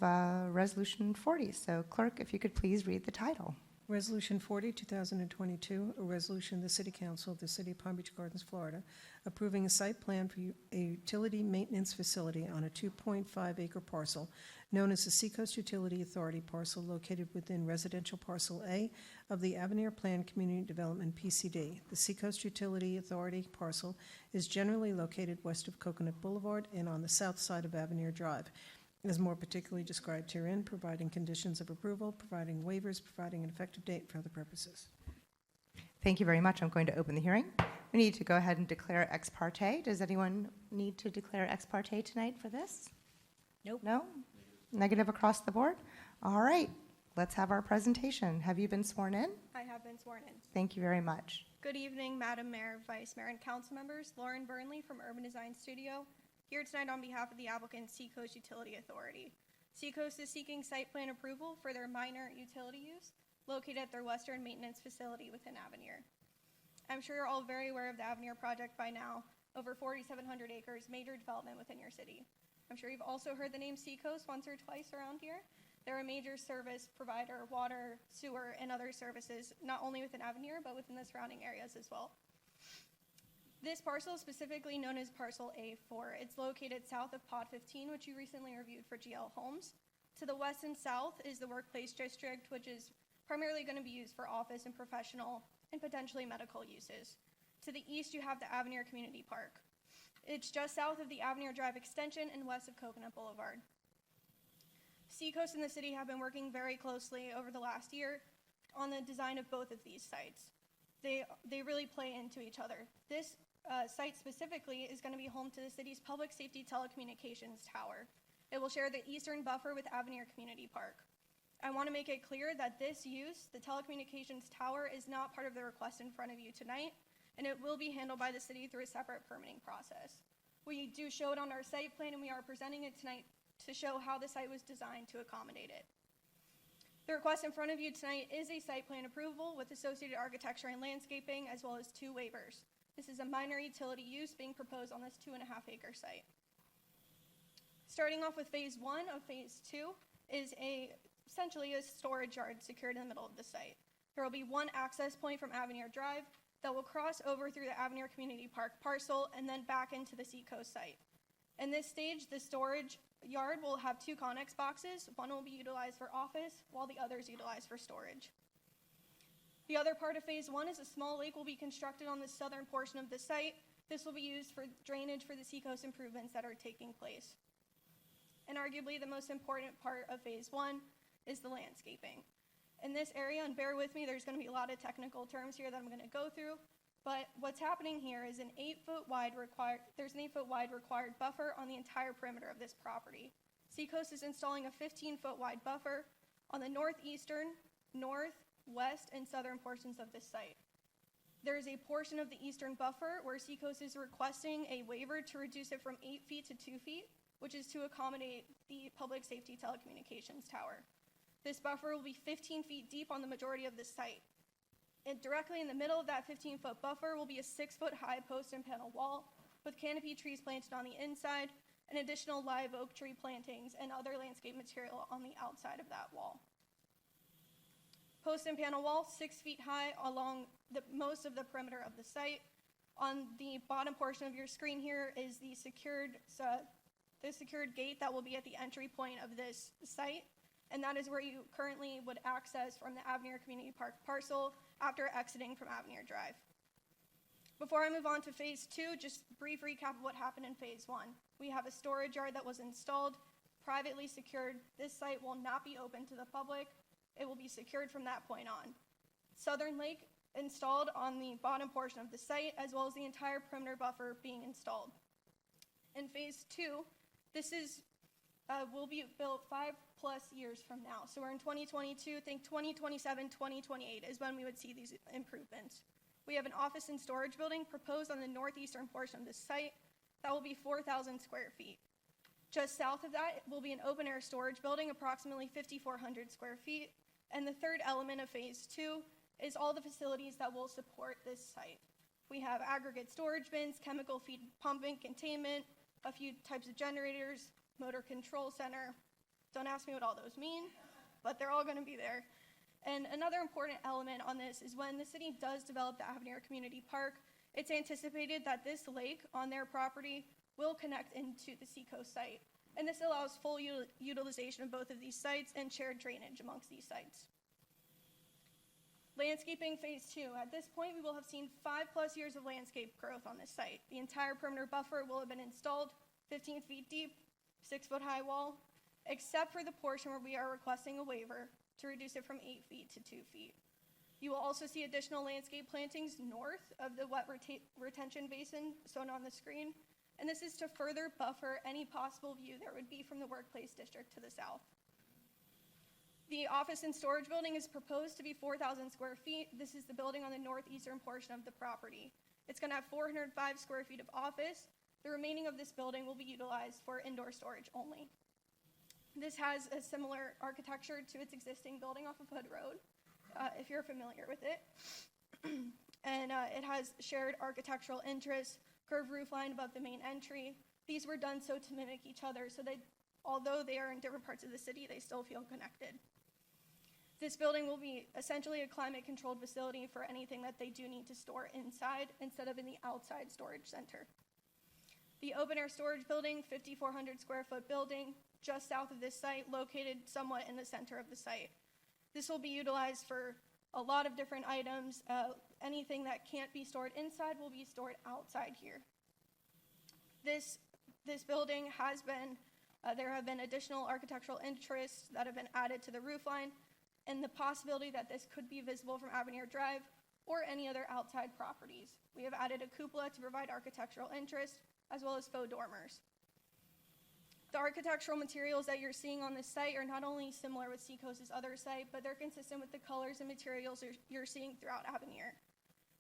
Speaker 1: Resolution 40. So clerk, if you could please read the title.
Speaker 2: Resolution 40, 2022, a resolution of the City Council of the City of Palm Beach Gardens, Florida, approving a site plan for a utility maintenance facility on a 2.5-acre parcel known as the Seacoast Utility Authority parcel located within residential parcel A of the Avenir Plan Community Development PCD. The Seacoast Utility Authority parcel is generally located west of Coconut Boulevard and on the south side of Avenir Drive. As more particularly described herein, providing conditions of approval, providing waivers, providing an effective date for other purposes.
Speaker 1: Thank you very much. I'm going to open the hearing. We need to go ahead and declare ex parte. Does anyone need to declare ex parte tonight for this?
Speaker 9: Nope.
Speaker 1: No? Negative across the board? All right, let's have our presentation. Have you been sworn in?
Speaker 15: I have been sworn in.
Speaker 1: Thank you very much.
Speaker 15: Good evening, Madam Mayor, Vice Mayor, and council members. Lauren Burnley from Urban Design Studio, here tonight on behalf of the applicant Seacoast Utility Authority. Seacoast is seeking site plan approval for their minor utility use located at their western maintenance facility within Avenir. I'm sure you're all very aware of the Avenir project by now, over 4,700 acres, major development within your city. I'm sure you've also heard the name Seacoast once or twice around here. They're a major service provider, water, sewer, and other services, not only within Avenir, but within the surrounding areas as well. This parcel is specifically known as Parcel A4. It's located south of Pod 15, which you recently reviewed for GL Homes. To the west and south is the Workplace District, which is primarily going to be used for office and professional and potentially medical uses. To the east, you have the Avenir Community Park. It's just south of the Avenir Drive extension and west of Coconut Boulevard. Seacoast and the city have been working very closely over the last year on the design of both of these sites. They really play into each other. This site specifically is going to be home to the city's public safety telecommunications tower. It will share the eastern buffer with Avenir Community Park. I want to make it clear that this use, the telecommunications tower, is not part of the request in front of you tonight, and it will be handled by the city through a separate permitting process. We do show it on our site plan, and we are presenting it tonight to show how the site was designed to accommodate it. The request in front of you tonight is a site plan approval with associated architecture and landscaping, as well as 2 waivers. This is a minor utility use being proposed on this 2.5-acre site. Starting off with phase 1 of phase 2 is essentially a storage yard secured in the middle of the site. There will be 1 access point from Avenir Drive, that will cross over through the Avenir Community Park parcel and then back into the Seacoast site. In this stage, the storage yard will have 2 Connex boxes. One will be utilized for office, while the other is utilized for storage. The other part of phase 1 is a small lake will be constructed on the southern portion of the site. This will be used for drainage for the Seacoast improvements that are taking place. And arguably the most important part of phase 1 is the landscaping. In this area, and bear with me, there's going to be a lot of technical terms here that I'm going to go through, but what's happening here is an 8-foot wide required buffer on the entire perimeter of this property. Seacoast is installing a 15-foot wide buffer on the northeastern, north, west, and southern portions of this site. There is a portion of the eastern buffer where Seacoast is requesting a waiver to reduce it from 8 feet to 2 feet, which is to accommodate the public safety telecommunications tower. This buffer will be 15 feet deep on the majority of the site. And directly in the middle of that 15-foot buffer will be a 6-foot high post and panel wall with canopy trees planted on the inside and additional live oak tree plantings and other landscape material on the outside of that wall. Post and panel wall, 6 feet high along most of the perimeter of the site. On the bottom portion of your screen here is the secured gate that will be at the entry point of this site, and that is where you currently would access from the Avenir Community Park parcel after exiting from Avenir Drive. Before I move on to phase 2, just brief recap of what happened in phase 1. We have a storage yard that was installed, privately secured. This site will not be open to the public. It will be secured from that point on. Southern Lake installed on the bottom portion of the site, as well as the entire perimeter buffer being installed. In phase 2, this will be built 5+ years from now. So we're in 2022, think 2027, 2028 is when we would see these improvements. We have an office and storage building proposed on the northeastern portion of the site that will be 4,000 square feet. Just south of that will be an open air storage building, approximately 5,400 square feet. And the third element of phase 2 is all the facilities that will support this site. We have aggregate storage bins, chemical feed pumping containment, a few types of generators, motor control center. Don't ask me what all those mean, but they're all going to be there. And another important element on this is when the city does develop the Avenir Community Park, it's anticipated that this lake on their property will connect into the Seacoast site. And this allows full utilization of both of these sites and shared drainage amongst these sites. Landscaping phase 2. At this point, we will have seen 5+ years of landscape growth on this site. The entire perimeter buffer will have been installed, 15 feet deep, 6-foot high wall, except for the portion where we are requesting a waiver to reduce it from 8 feet to 2 feet. You will also see additional landscape plantings north of the wet retention basin shown on the screen, and this is to further buffer any possible view there would be from the workplace district to the south. The office and storage building is proposed to be 4,000 square feet. This is the building on the northeastern portion of the property. It's going to have 405 square feet of office. The remaining of this building will be utilized for indoor storage only. This has a similar architecture to its existing building off of Hood Road, if you're familiar with it. And it has shared architectural interests, curved roof line above the main entry. These were done so to mimic each other, so that although they are in different parts of the city, they still feel connected. This building will be essentially a climate-controlled facility for anything that they do need to store inside instead of in the outside storage center. The open-air storage building, 5,400 square foot building, just south of this site, located somewhat in the center of the site. This will be utilized for a lot of different items. Anything that can't be stored inside will be stored outside here. This building has been, there have been additional architectural interests that have been added to the roof line, and the possibility that this could be visible from Avenir Drive or any other outside properties. We have added a cupola to provide architectural interest, as well as faux dormers. The architectural materials that you're seeing on this site are not only similar with Seacoast's other site, but they're consistent with the colors and materials you're seeing throughout Avenir.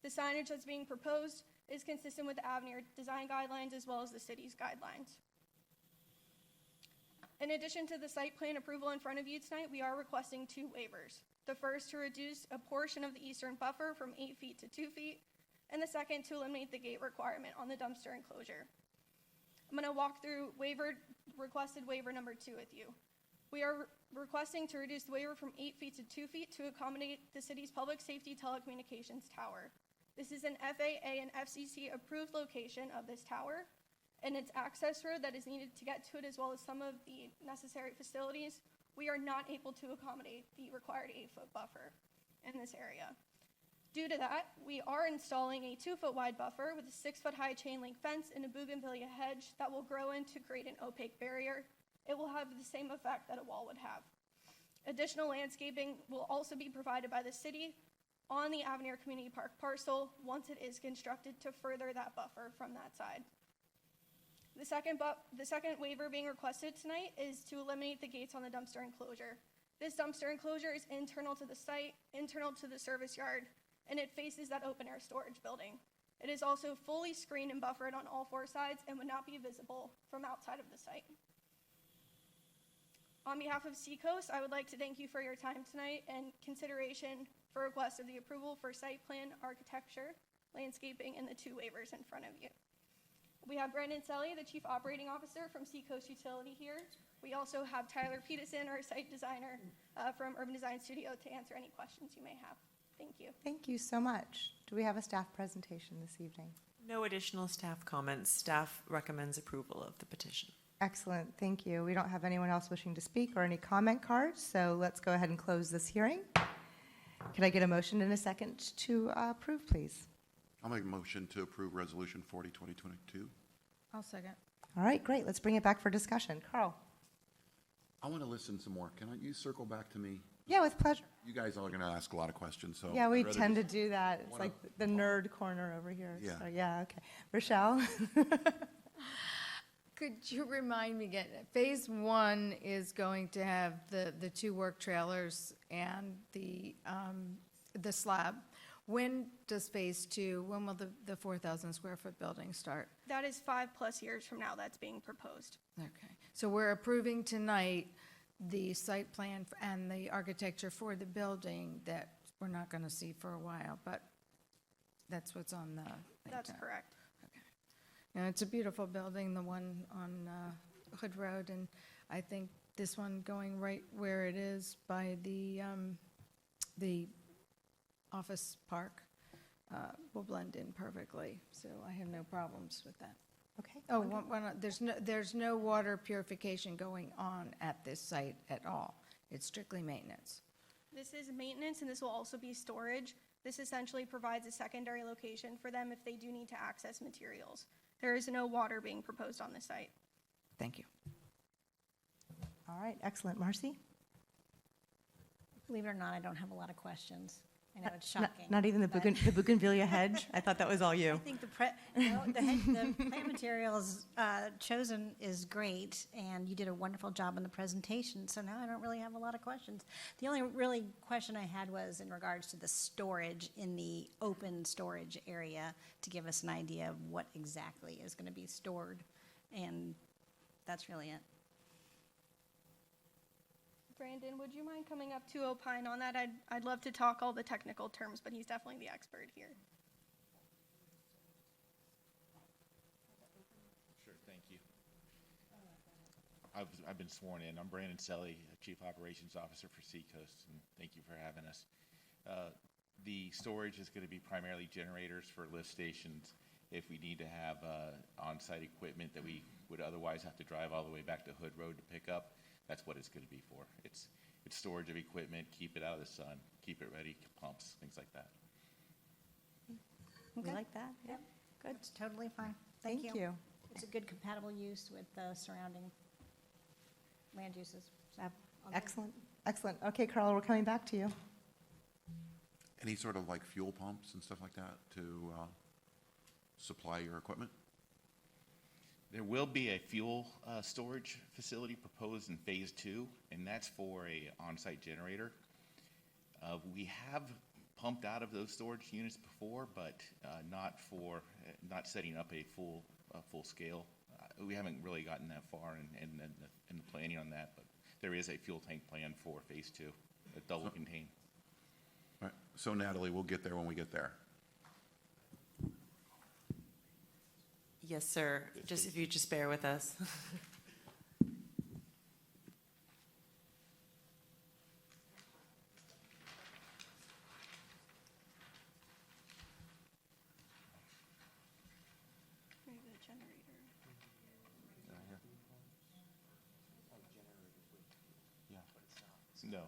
Speaker 15: The signage that's being proposed is consistent with the Avenir design guidelines as well as the city's guidelines. In addition to the site plan approval in front of you tonight, we are requesting 2 waivers. The first to reduce a portion of the eastern buffer from 8 feet to 2 feet, and the second to eliminate the gate requirement on the dumpster enclosure. I'm going to walk through requested waiver number 2 with you. We are requesting to reduce the waiver from 8 feet to 2 feet to accommodate the city's public safety telecommunications tower. This is an FAA and FCC approved location of this tower, and its access road that is needed to get to it, as well as some of the necessary facilities. We are not able to accommodate the required 8-foot buffer in this area. Due to that, we are installing a 2-foot wide buffer with a 6-foot high chain link fence and a bougainvillea hedge that will grow in to create an opaque barrier. It will have the same effect that a wall would have. Additional landscaping will also be provided by the city on the Avenir Community Park parcel once it is constructed to further that buffer from that side. The second waiver being requested tonight is to eliminate the gates on the dumpster enclosure. This dumpster enclosure is internal to the site, internal to the service yard, and it faces that open air storage building. It is also fully screened and buffered on all 4 sides and would not be visible from outside of the site. On behalf of Seacoast, I would like to thank you for your time tonight and consideration for request of the approval for site plan, architecture, landscaping, and the 2 waivers in front of you. We have Brandon Selly, the Chief Operating Officer from Seacoast Utility here. We also have Tyler Peterson, our site designer from Urban Design Studio, to answer any questions you may have. Thank you.
Speaker 1: Thank you so much. Do we have a staff presentation this evening?
Speaker 11: No additional staff comments. Staff recommends approval of the petition.
Speaker 1: Excellent, thank you. We don't have anyone else wishing to speak or any comment cards, so let's go ahead and close this hearing. Can I get a motion and a second to approve, please?
Speaker 13: I'll make a motion to approve Resolution 40, 2022.
Speaker 10: I'll second.
Speaker 1: All right, great. Let's bring it back for discussion. Carl?
Speaker 13: I want to listen some more. Can you circle back to me?
Speaker 1: Yeah, with pleasure.
Speaker 13: You guys are going to ask a lot of questions, so.
Speaker 1: Yeah, we
Speaker 13: I'd rather
Speaker 1: tend to
Speaker 13: just-
Speaker 1: do that. It's
Speaker 13: wanna-
Speaker 1: like the nerd corner over here.
Speaker 13: Yeah.
Speaker 1: So, yeah, okay. Rochelle?
Speaker 10: Could you remind me again, phase 1 is going to have the 2 work trailers and the slab. When does phase 2, when will the 4,000 square foot building start?
Speaker 15: That is 5+ years from now that's being proposed.
Speaker 10: Okay, so we're approving tonight the site plan and the architecture for the building that we're not going to see for a while, but that's what's on the thing.
Speaker 15: That's correct.
Speaker 10: And it's a beautiful building, the one on Hood Road, and I think this one going right where it is by the office park will blend in perfectly, so I have no problems with that.
Speaker 1: Okay.
Speaker 10: Oh, there's no water purification going on at this site at all. It's strictly maintenance.
Speaker 15: This is maintenance, and this will also be storage. This essentially provides a secondary location for them if they do need to access materials. There is no water being proposed on the site.
Speaker 10: Thank you.
Speaker 1: All right, excellent. Marcy?
Speaker 9: Believe it or not, I don't have a lot of questions. I know it's shocking.
Speaker 1: Not even the
Speaker 9: but-
Speaker 1: bougainvillea hedge? I thought that was all you.
Speaker 9: I think the plant materials chosen is great, and you did a wonderful job on the presentation, so now I don't really have a lot of questions. The only really question I had was in regards to the storage in the open storage area, to give us an idea of what exactly is going to be stored, and that's really it.
Speaker 15: Brandon, would you mind coming up to opine on that? I'd love to talk all the technical terms, but he's definitely the expert here.
Speaker 16: Sure, thank you. I've been sworn in. I'm Brandon Selly, Chief Operations Officer for Seacoast, and thank you for having us. The storage is going to be primarily generators for lift stations. If we need to have on-site equipment that we would otherwise have to drive all the way back to Hood Road to pick up, that's what it's going to be for. It's storage of equipment, keep it out of the sun, keep it ready, pumps, things like that.
Speaker 9: Okay.
Speaker 1: We like that?
Speaker 9: Yep, good, it's totally fine.
Speaker 1: Thank you.
Speaker 9: It's a good compatible use with the surrounding land uses. So, all good.
Speaker 1: Excellent, excellent. Okay, Carl, we're coming back to you.
Speaker 13: Any sort of like fuel pumps and stuff like that to supply your equipment?
Speaker 16: There will be a fuel storage facility proposed in phase 2, and that's for a on-site generator. We have pumped out of those storage units before, but not setting up a full scale. We haven't really gotten that far in the planning on that, but there is a fuel tank plan for phase 2, a double contain.
Speaker 13: All right. So Natalie, we'll get there when we get there.
Speaker 11: Yes, sir. Just if you just bear with us.
Speaker 16: No.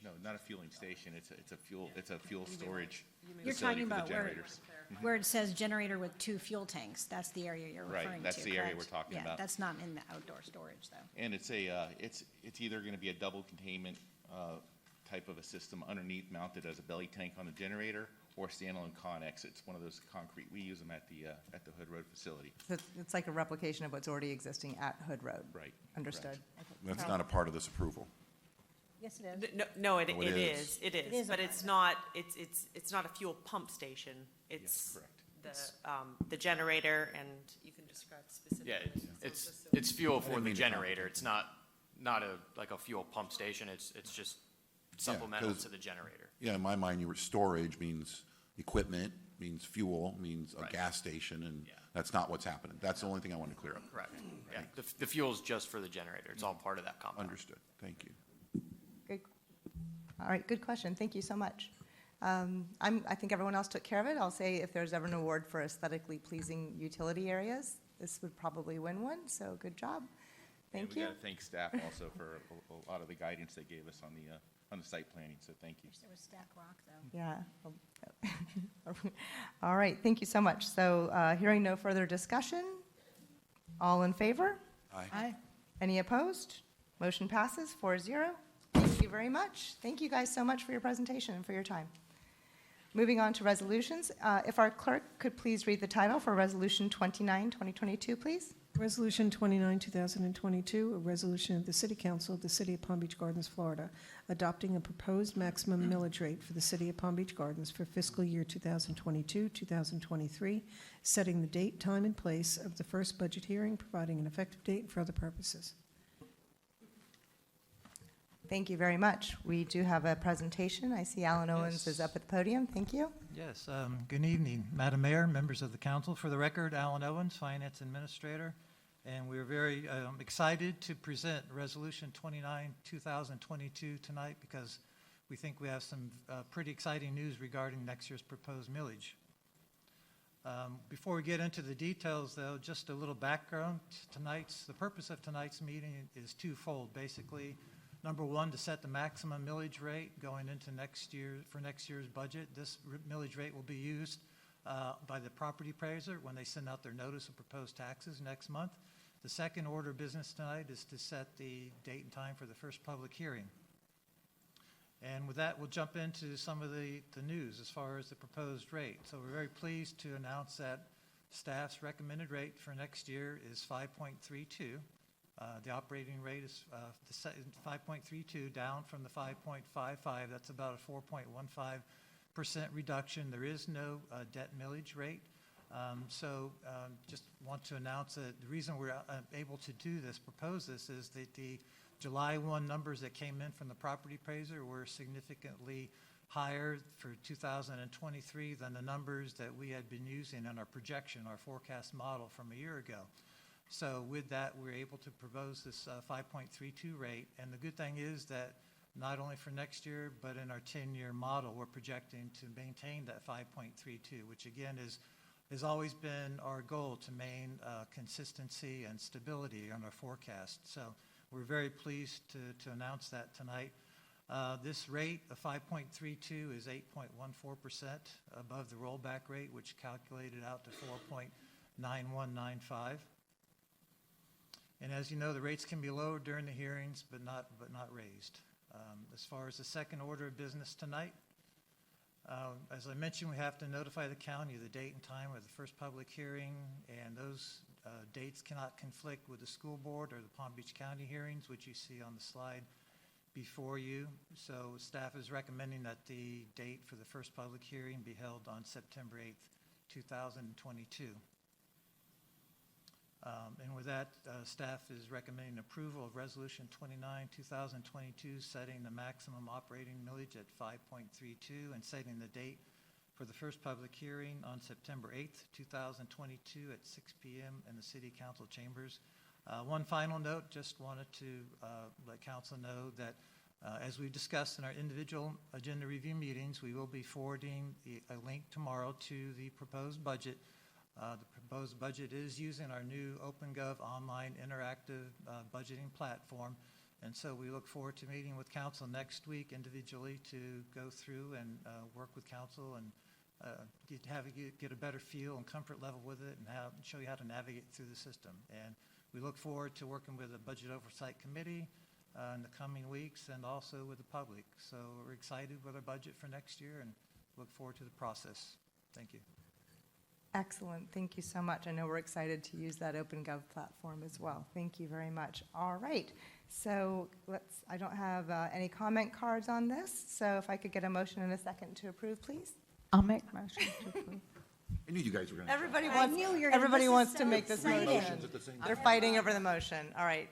Speaker 16: No, not a fueling station. It's a fuel storage
Speaker 9: You're
Speaker 16: facility
Speaker 9: talking
Speaker 16: for the
Speaker 9: about
Speaker 16: generators.
Speaker 9: where it says generator with 2 fuel tanks. That's the area you're
Speaker 16: Right,
Speaker 9: referring to,
Speaker 16: that's the area
Speaker 9: correct?
Speaker 16: we're talking
Speaker 9: Yeah,
Speaker 16: about.
Speaker 9: that's not in the outdoor storage, though.
Speaker 16: And it's either going to be a double containment type of a system underneath mounted as a belly tank on the generator, or standalone Connex. It's one of those concrete. We use them at the Hood Road facility.
Speaker 1: So it's like a replication of what's already existing at Hood Road.
Speaker 16: Right.
Speaker 1: Understood.
Speaker 13: That's not a part of this approval.
Speaker 9: Yes, it is.
Speaker 11: No, it
Speaker 13: Oh, it is.
Speaker 11: It
Speaker 9: It is
Speaker 11: is,
Speaker 9: a
Speaker 11: but
Speaker 9: part
Speaker 11: it's
Speaker 9: of it.
Speaker 11: not, it's not a fuel pump station. It's the generator, and you can describe specifically.
Speaker 17: Yeah,
Speaker 11: So
Speaker 17: it's
Speaker 11: just so-
Speaker 17: it's fuel
Speaker 13: I
Speaker 17: for
Speaker 13: didn't
Speaker 17: the
Speaker 13: mean to
Speaker 17: generator. It's not like a fuel pump station. It's just supplemental
Speaker 13: 'cause-
Speaker 17: to the generator.
Speaker 13: Yeah, in my mind, storage means equipment, means fuel, means a
Speaker 17: Right.
Speaker 13: gas station, and
Speaker 17: Yeah.
Speaker 13: that's not what's happening. That's the only thing I want to clear up.
Speaker 17: Correct. Yeah, the fuel's just for the generator. It's all part of that compound.
Speaker 13: Understood. Thank you.
Speaker 1: Good. All right, good question. Thank you so much. I think everyone else took care of it. I'll say if there's ever an award for aesthetically pleasing utility areas, this would probably win one, so good job. Thank
Speaker 16: And we
Speaker 1: you.
Speaker 16: got to thank staff also for a lot of the guidance they gave us on the site planning, so thank you.
Speaker 9: There was Stack Rock, though.
Speaker 1: Yeah. All right, thank you so much. So hearing no further discussion, all in favor?
Speaker 9: Aye.
Speaker 1: Any opposed? Motion passes 4-0. Thank you very much. Thank you guys so much for your presentation and for your time. Moving on to resolutions, if our clerk could please read the title for Resolution 29, 2022, please.
Speaker 2: Resolution 29, 2022, a resolution of the City Council of the City of Palm Beach Gardens, Florida, adopting a proposed maximum millage rate for the City of Palm Beach Gardens for fiscal year 2022, 2023, setting the date, time, and place of the first budget hearing, providing an effective date and for other purposes.
Speaker 1: Thank you very much. We do have a presentation. I see Alan Owens is up at the podium. Thank you.
Speaker 18: Yes, good evening, Madam Mayor, members of the council. For the record, Alan Owens, Finance Administrator, and we're very excited to present Resolution 29, 2022 tonight because we think we have some pretty exciting news regarding next year's proposed millage. Before we get into the details, though, just a little background. The purpose of tonight's meeting is twofold, basically. Number one, to set the maximum millage rate going into next year's budget. This millage rate will be used by the property appraiser when they send out their notice of proposed taxes next month. The second order of business tonight is to set the date and time for the first public hearing. And with that, we'll jump into some of the news as far as the proposed rate. So we're very pleased to announce that staff's recommended rate for next year is 5.32. The operating rate is 5.32, down from the 5.55. That's about a 4.15% reduction. There is no debt millage rate. Just want to announce that the reason we're able to propose this, is that the July 1 numbers that came in from the property appraiser were significantly higher for 2023 than the numbers that we had been using in our projection, our forecast model from a year ago. So with that, we're able to propose this 5.32 rate. And the good thing is that not only for next year, but in our 10-year model, we're projecting to maintain that 5.32, which again has always been our goal, to maintain consistency and stability on our forecast. So we're very pleased to announce that tonight. This rate of 5.32 is 8.14% above the rollback rate, which calculated out to 4.9195. And as you know, the rates can be lowered during the hearings, but not raised. As far as the second order of business tonight, as I mentioned, we have to notify the county of the date and time of the first public hearing, and those dates cannot conflict with the school board or the Palm Beach County hearings, which you see on the slide before you. So staff is recommending that the date for the first public hearing be held on September 8th, 2022. And with that, staff is recommending approval of Resolution 29, 2022, setting the maximum operating millage at 5.32 and setting the date for the first public hearing on September 8th, 2022 at 6 p.m. in the City Council chambers. One final note, just wanted to let council know that as we discussed in our individual agenda review meetings, we will be forwarding a link tomorrow to the proposed budget. The proposed budget is using our new OpenGov online interactive budgeting platform. And so we look forward to meeting with council next week individually to go through and work with council and get a better feel and comfort level with it and show you how to navigate through the system. And we look forward to working with the Budget Oversight Committee in the coming weeks and also with the public. So we're excited with our budget for next year and look forward to the process. Thank you.
Speaker 1: Excellent. Thank you so much. I know we're excited to use that OpenGov platform as well. Thank you very much. All right. So I don't have any comment cards on this. So if I could get a motion and a second to approve, please.
Speaker 10: I'll make a motion to approve.
Speaker 13: I knew you guys were going to.
Speaker 1: Everybody
Speaker 9: I
Speaker 1: wants,
Speaker 9: knew you were gonna-
Speaker 1: everybody
Speaker 9: this is
Speaker 1: wants
Speaker 9: so
Speaker 1: to make this
Speaker 9: exciting.
Speaker 1: motion.
Speaker 13: Motions at the same
Speaker 1: They're
Speaker 13: time.
Speaker 1: fighting over the motion. All right.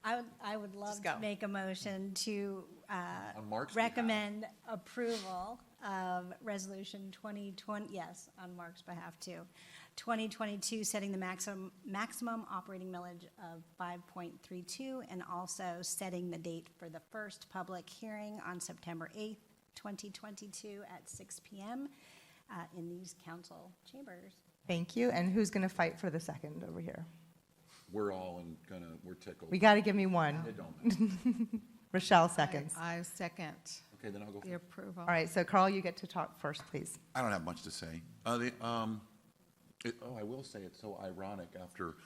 Speaker 9: I would love
Speaker 1: Just go.
Speaker 9: to make a motion to
Speaker 13: On Mark's behalf.
Speaker 9: recommend approval of Resolution 2020, yes, on Mark's behalf too. 2022, setting the maximum operating millage of 5.32, and also setting the date for the first public hearing on September 8th, 2022 at 6 p.m. In these council chambers.
Speaker 1: Thank you. And who's going to fight for the second over here?
Speaker 13: We're we're tickled.
Speaker 1: We got to give me one.
Speaker 13: It don't.
Speaker 1: Rochelle seconds.
Speaker 10: I second
Speaker 13: Okay, then I'll go.
Speaker 10: the approval.
Speaker 1: All right. So Carl, you get to talk first, please.
Speaker 13: I don't have much to say. I will say it's so ironic after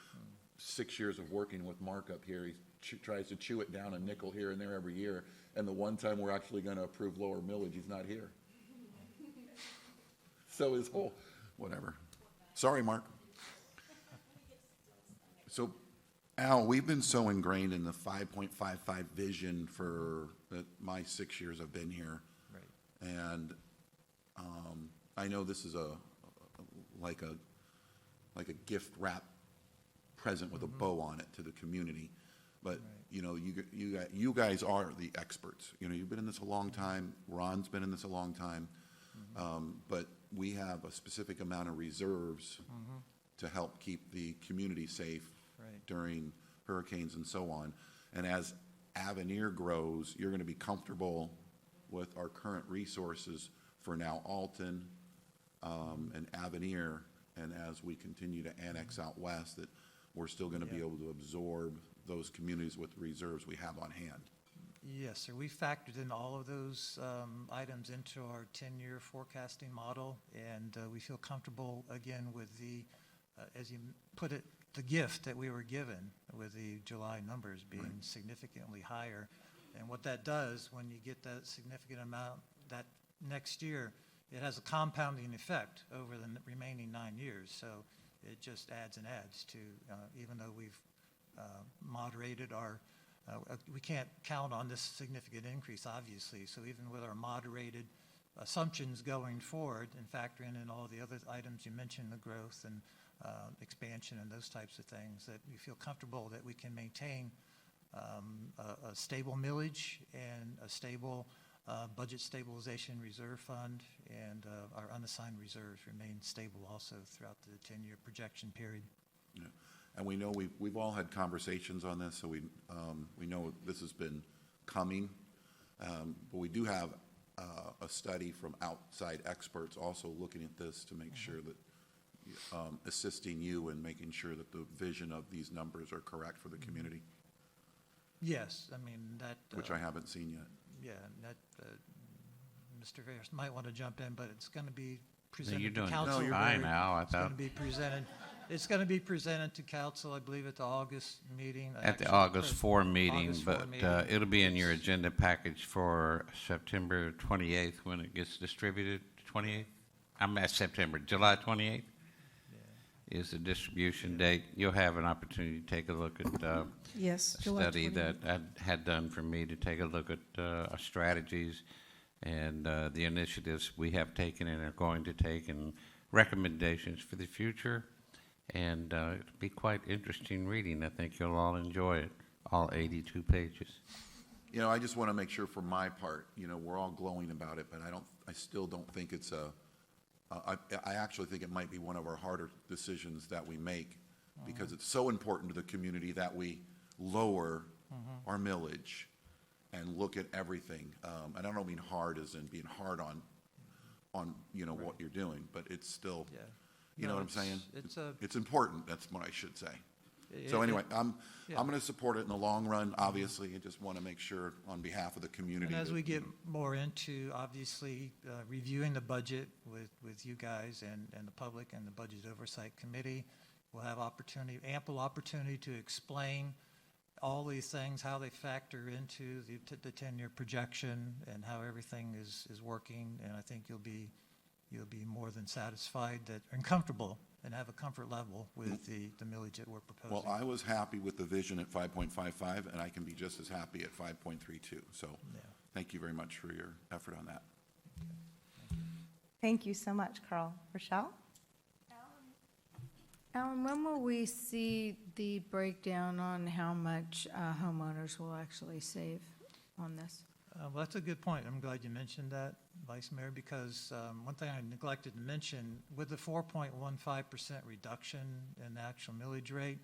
Speaker 13: 6 years of working with Mark up here, he tries to chew it down a nickel here and there every year, and the one time we're actually going to approve lower millage, he's not here. So his whole, whatever. Sorry, Mark. So, Al, we've been so ingrained in the 5.55 vision for my 6 years I've been here.
Speaker 18: Right.
Speaker 13: And I know this is like a gift wrap present with a bow on it to the community. But, you know, you guys are the experts. You know, you've been in this a long time. Ron's been in this a long time. But we have a specific amount of reserves to help keep the community safe during hurricanes and so on. And as Avenir grows, you're going to be comfortable with our current resources for now Alton and Avenir. And as we continue to annex out west, that we're still going to be able to absorb those communities with the reserves we have on hand.
Speaker 18: Yes, sir. We factored in all of those items into our 10-year forecasting model, and we feel comfortable, again, with the, as you put it, the gift that we were given with the July numbers being significantly higher. And what that does, when you get that significant amount that next year, it has a compounding effect over the remaining 9 years. So it just adds and adds to, even though we've moderated our we can't count on this significant increase, obviously. So even with our moderated assumptions going forward and factoring in all the other items you mentioned, the growth and expansion and those types of things, that we feel comfortable that we can maintain a stable millage and a stable budget stabilization reserve fund, and our unassigned reserves remain stable also throughout the 10-year projection period.
Speaker 13: Yeah. And we know we've all had conversations on this, so we know this has been coming. But we do have a study from outside experts also looking at this to make sure that assisting you in making sure that the vision of these numbers are correct for the community.
Speaker 18: Yes, I mean that.
Speaker 13: Which I haven't seen yet.
Speaker 18: Yeah, that Mr. Ferris might want to jump in, but it's going to be presented
Speaker 3: You're
Speaker 18: to
Speaker 3: doing
Speaker 18: council.
Speaker 3: fine now, I
Speaker 18: It's going
Speaker 3: thought.
Speaker 18: to be presented. It's going to be presented to council, I believe, at the August meeting.
Speaker 3: At the
Speaker 18: actually,
Speaker 3: August 4 meeting,
Speaker 18: August 4
Speaker 3: but
Speaker 18: meeting.
Speaker 3: it'll be in your agenda package for September 28th when it gets distributed. 28th? I'm at September, July 28th is the distribution date. You'll have an opportunity to take a look at
Speaker 2: Yes,
Speaker 3: a
Speaker 2: July
Speaker 3: study
Speaker 2: 28th.
Speaker 3: that Ed had done for me to take a look at our strategies and the initiatives we have taken and are going to take, and recommendations for the future. And it'll be quite interesting reading. I think you'll all enjoy it, all 82 pages.
Speaker 13: You know, I just want to make sure for my part, you know, we're all glowing about it, but I still don't think it's I actually think it might be one of our harder decisions that we make, because it's so important to the community that we lower our millage and look at everything. And I don't mean hard as in being hard on you know, what you're doing, but it's still, you know what I'm saying?
Speaker 18: It's
Speaker 13: It's important, that's what I should say. So anyway, I'm
Speaker 18: Yeah.
Speaker 13: going to support it in the long run, obviously. I just want to make sure on behalf of the community.
Speaker 18: And as
Speaker 13: that,
Speaker 18: we get
Speaker 13: you know,
Speaker 18: more into, obviously, reviewing the budget with you guys and the public and the Budget Oversight Committee, we'll have ample opportunity to explain all these things, how they factor into the 10-year projection and how everything is working. And I think you'll be more than satisfied and comfortable and have a comfort level with the millage that we're proposing.
Speaker 13: well, I was happy with the vision at 5.55, and I can be just as happy at 5.32. So thank you very much for your effort on that.
Speaker 1: Thank you so much, Carl. Rochelle?
Speaker 10: Alan, when will we see the breakdown on how much homeowners will actually save on this?
Speaker 18: Well, that's a good point. I'm glad you mentioned that, Vice Mayor, because one thing I neglected to mention, with the 4.15% reduction in the actual millage rate,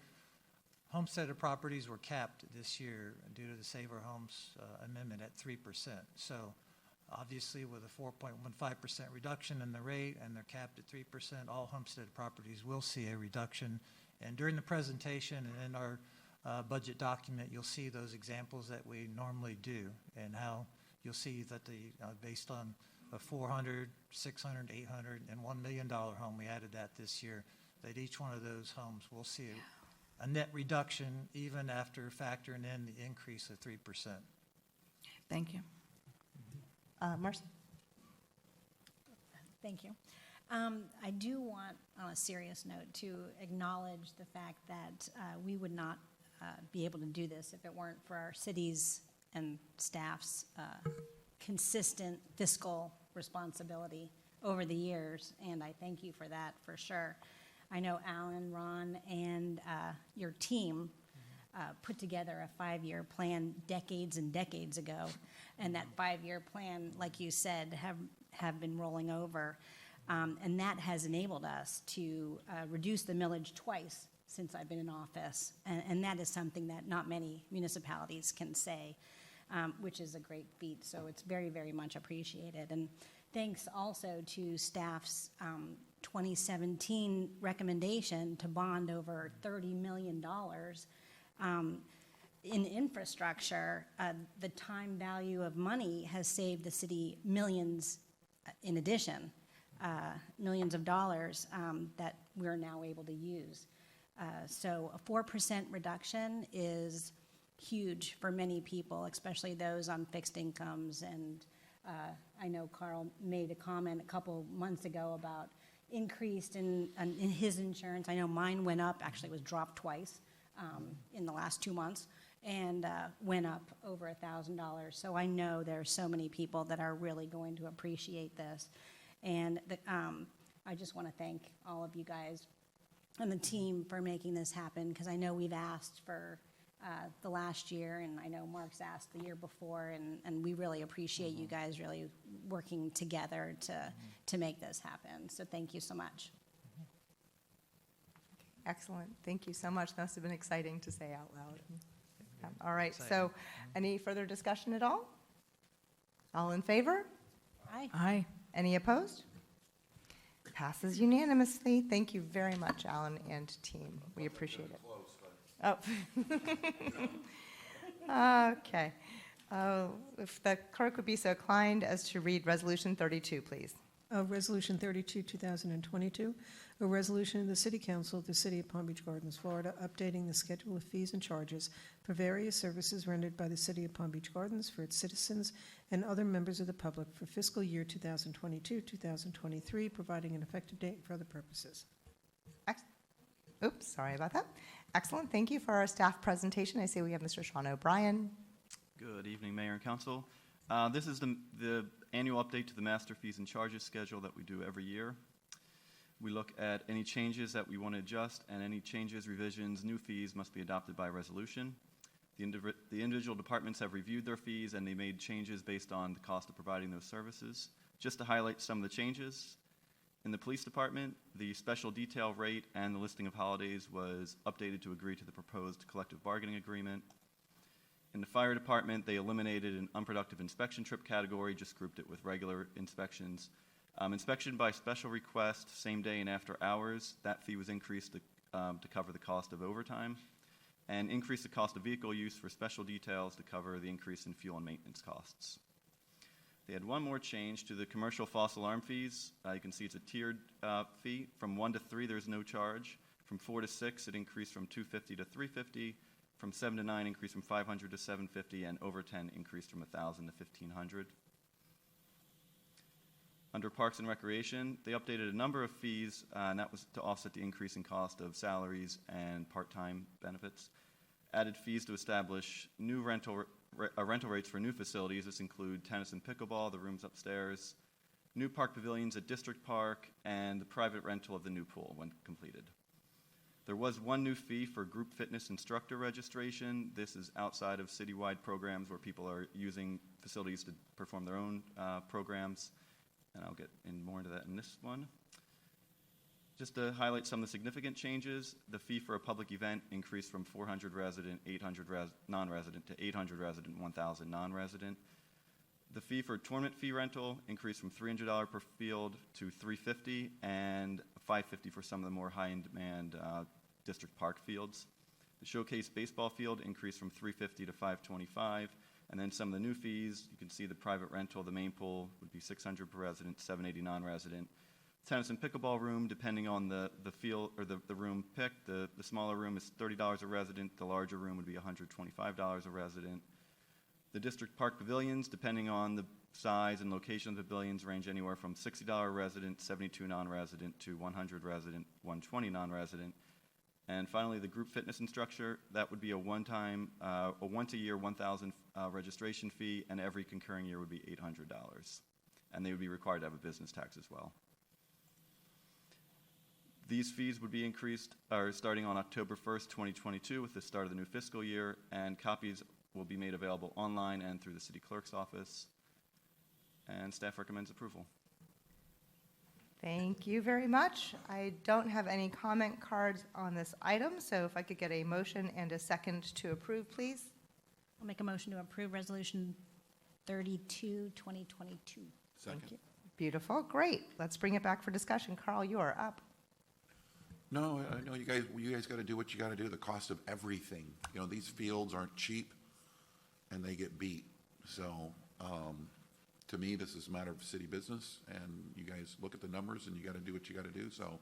Speaker 18: homesteaded properties were capped this year due to the Save Our Homes amendment at 3%. So obviously, with a 4.15% reduction in the rate and they're capped at 3%, all homesteaded properties will see a reduction. And during the presentation and in our budget document, you'll see those examples that we normally do and how you'll see that based on a $400, $600, $800, and $1 million home, we added that this year, that each one of those homes will see a net reduction even after factoring in the increase of 3%.
Speaker 10: Thank you.
Speaker 1: Marcy?
Speaker 9: Thank you. I do want, on a serious note, to acknowledge the fact that we would not be able to do this if it weren't for our city's and staff's consistent fiscal responsibility over the years, and I thank you for that for sure. I know Alan, Ron, and your team put together a 5-year plan decades and decades ago, and that 5-year plan, like you said, have been rolling over, and that has enabled us to reduce the millage twice since I've been in office, and that is something that not many municipalities can say, which is a great feat, so it's very, very much appreciated. And thanks also to staff's 2017 recommendation to bond over $30 million in infrastructure. The time value of money has saved the city millions in addition, millions of dollars that we're now able to use. So a 4% reduction is huge for many people, especially those on fixed incomes. And I know Carl made a comment a couple months ago about increased in his insurance. I know mine went up, actually was dropped twice in the last 2 months, and went up over $1,000. So I know there are so many people that are really going to appreciate this. And I just want to thank all of you guys and the team for making this happen, because I know we've asked for the last year, and I know Mark's asked the year before, and we really appreciate you guys really working together to make this happen. So thank you so much.
Speaker 1: Excellent. Thank you so much. That must have been exciting to say out loud. All right. So any further discussion at all? All in favor?
Speaker 9: Aye.
Speaker 10: Aye.
Speaker 1: Any opposed? Passes unanimously. Thank you very much, Alan and team. We appreciate it. Oh. Okay. If the clerk would be so kind as to read Resolution 32, please.
Speaker 2: Resolution 32, 2022, a resolution of the City Council of the City of Palm Beach Gardens, Florida, updating the schedule of fees and charges for various services rendered by the City of Palm Beach Gardens for its citizens and other members of the public for fiscal year 2022-2023, providing an effective date for other purposes.
Speaker 1: Oops, sorry about that. Excellent. Thank you for our staff presentation. I see we have Mr. Sean O'Brien.
Speaker 19: Good evening, Mayor and Council. This is the annual update to the master fees and charges schedule that we do every year. We look at any changes that we want to adjust, and any changes, revisions, new fees must be adopted by resolution. The individual departments have reviewed their fees, and they made changes based on the cost of providing those services. Just to highlight some of the changes, in the police department, the special detail rate and the listing of holidays was updated to agree to the proposed collective bargaining agreement. In the fire department, they eliminated an unproductive inspection trip category, just grouped it with regular inspections. Inspection by special request, same day and after hours, that fee was increased to cover the cost of overtime. and increase the cost of vehicle use for special details to cover the increase in fuel and maintenance costs. They had one more change to the commercial false alarm fees. You can see it's a tiered fee. From 1 to 3, there's no charge. From 4 to 6, it increased from $250 to $350. From 7 to 9, increased from $500 to $750, and over 10 increased from $1,000 to $1,500. Under Parks and Recreation, they updated a number of fees, and that was to offset the increase in cost of salaries and part-time benefits. Added fees to establish new rental rates for new facilities. This include tennis and pickleball, the rooms upstairs, new park pavilions at District Park, and the private rental of the new pool when completed. There was one new fee for group fitness instructor registration. This is outside of citywide programs where people are using facilities to perform their own programs, and I'll get more into that in this one. Just to highlight some of the significant changes, the fee for a public event increased from 400 resident, 800 non-resident to 800 resident, 1,000 non-resident. The fee for tournament fee rental increased from $300 per field to $350 and $550 for some of the more high-in-demand District Park fields. The Showcase baseball field increased from $350 to $525, and then some of the new fees, you can see the private rental, the main pool would be $600 per resident, $780 non-resident. Tennis and pickleball room, depending on the field or the room picked, the smaller room is $30 a resident, the larger room would be $125 a resident. The District Park pavilions, depending on the size and location of the pavilions, range anywhere from $60 a resident, $72 non-resident, to $100 resident, $120 non-resident. And finally, the group fitness instructor, that would be a one-time, a once-a-year 1,000 registration fee, and every concurring year would be $800. And they would be required to have a business tax as well. These fees would be increased, starting on October 1st, 2022, with the start of the new fiscal year, and copies will be made available online and through the city clerk's office. And staff recommends approval.
Speaker 1: Thank you very much. I don't have any comment cards on this item, so if I could get a motion and a second to approve, please.
Speaker 9: I'll make a motion to approve Resolution 32, 2022.
Speaker 13: Second.
Speaker 1: Beautiful, great. Let's bring it back for discussion. Carl, you are up.
Speaker 13: No, I know you guys got to do what you got to do, the cost of everything. You know, these fields aren't cheap, and they get beat. So, to me, this is a matter of city business, and you guys look at the numbers, and you got to do what you got to do. So,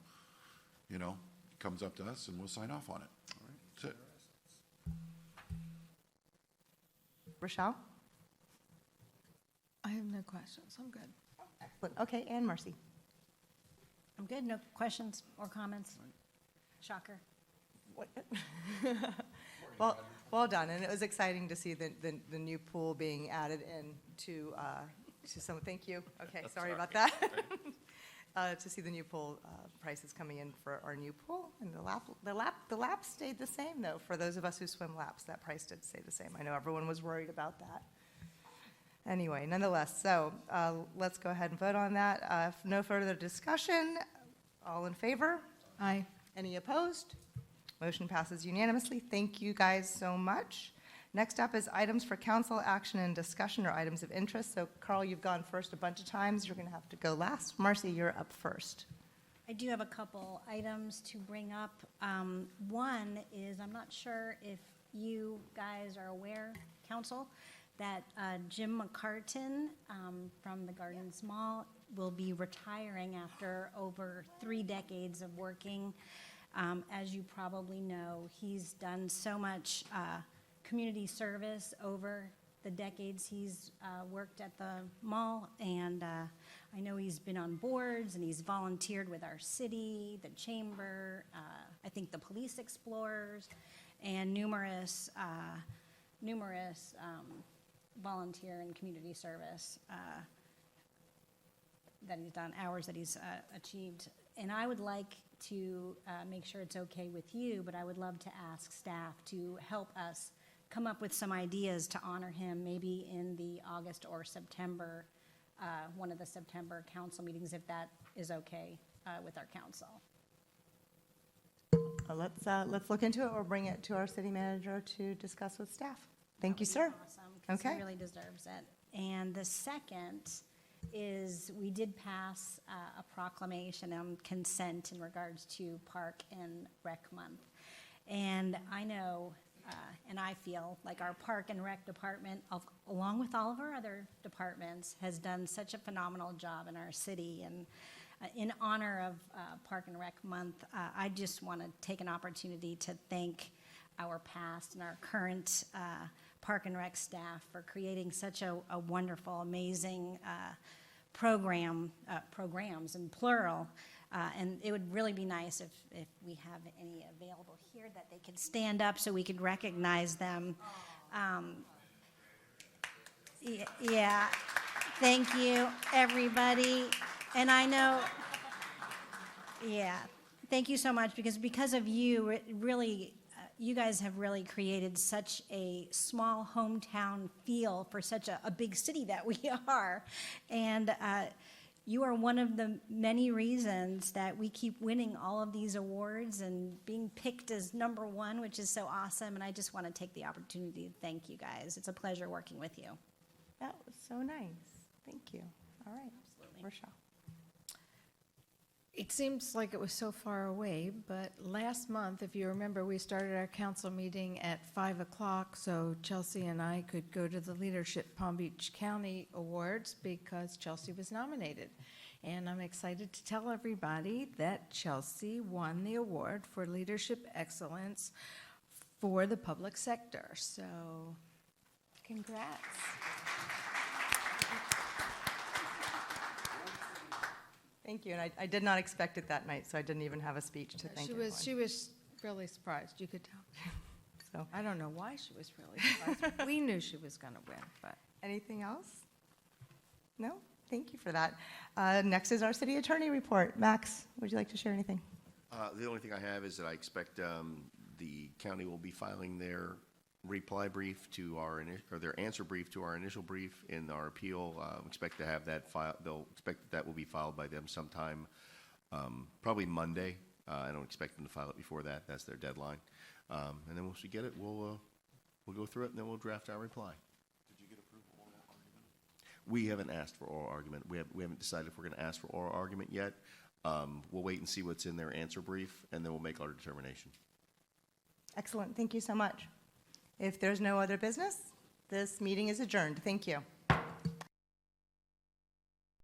Speaker 13: you know, it comes up to us, and we'll sign off on it. All right, that's it.
Speaker 1: Rochelle?
Speaker 10: I have no questions. I'm good.
Speaker 1: Excellent. Okay, and Marcy.
Speaker 9: I'm good. No questions or comments? Shocker.
Speaker 1: Well done, and it was exciting to see the new pool being added in to some, thank you. Okay, sorry about that. To see the new pool prices coming in for our new pool, and the lap stayed the same though. For those of us who swim laps, that price did stay the same. I know everyone was worried about that. Anyway, nonetheless, so let's go ahead and vote on that. If no further discussion, all in favor?
Speaker 10: Aye.
Speaker 1: Any opposed? Motion passes unanimously. Thank you guys so much. Next up is items for council action and discussion or items of interest. So Carl, you've gone first a bunch of times. You're going to have to go last. Marcy, you're up first.
Speaker 9: I do have a couple items to bring up. One is, I'm not sure if you guys are aware, council, that Jim McCartan from the Gardens Mall will be retiring after over 3 decades of working. As you probably know, he's done so much community service over the decades he's worked at the mall, and I know he's been on boards and he's volunteered with our city, the chamber, I think the Police Explorers, and numerous volunteer and community service that he's done, hours that he's achieved. And I would like to make sure it's okay with you, but I would love to ask staff to help us come up with some ideas to honor him, maybe in the August or September, one of the September council meetings, if that is okay with our council.
Speaker 1: Let's look into it or bring it to our city manager to discuss with staff. Thank you, sir.
Speaker 9: Awesome, 'cause
Speaker 1: Okay.
Speaker 9: he really deserves it. And the second is we did pass a proclamation on consent in regards to Park and Rec Month. And I know and I feel like our Park and Rec department, along with all of our other departments, has done such a phenomenal job in our city. And in honor of Park and Rec Month, I just want to take an opportunity to thank our past and our current Park and Rec staff for creating such a wonderful, amazing programs in plural. And it would really be nice if we have any available here that they could stand up so we could recognize them. Yeah, thank you, everybody. And I know, yeah, thank you so much, because of you, it really, you guys have really created such a small hometown feel for such a big city that we are. And you are one of the many reasons that we keep winning all of these awards and being picked as #1, which is so awesome. And I just want to take the opportunity to thank you guys. It's a pleasure working with you.
Speaker 1: That was so nice. Thank you. All right.
Speaker 9: Absolutely.
Speaker 1: Rochelle.
Speaker 10: It seems like it was so far away, but last month, if you remember, we started our council meeting at 5 o'clock, so Chelsea and I could go to the Leadership Palm Beach County Awards because Chelsea was nominated. And I'm excited to tell everybody that Chelsea won the award for Leadership Excellence for the public sector. So, congrats.
Speaker 1: Thank you, and I did not expect it that night, so I didn't even have a speech to thank everyone.
Speaker 10: She was really surprised, you could tell.
Speaker 1: So,
Speaker 10: I don't know why she was really surprised. We knew she was going to win, but.
Speaker 1: anything else? No? Thank you for that. Next is our city attorney report. Max, would you like to share anything?
Speaker 12: The only thing I have is that I expect the county will be filing their reply brief to our, or their answer brief to our initial brief in our appeal. Expect to have that file, they'll expect that will be filed by them sometime, probably Monday. I don't expect them to file it before that. That's their deadline. And then once we get it, we'll go through it and then we'll draft our reply.
Speaker 13: Did you get approval of oral argument?
Speaker 12: We haven't asked for oral argument. We haven't decided if we're going to ask for oral argument yet. We'll wait and see what's in their answer brief, and then we'll make our determination.
Speaker 1: Excellent. Thank you so much. If there's no other business, this meeting is adjourned. Thank you.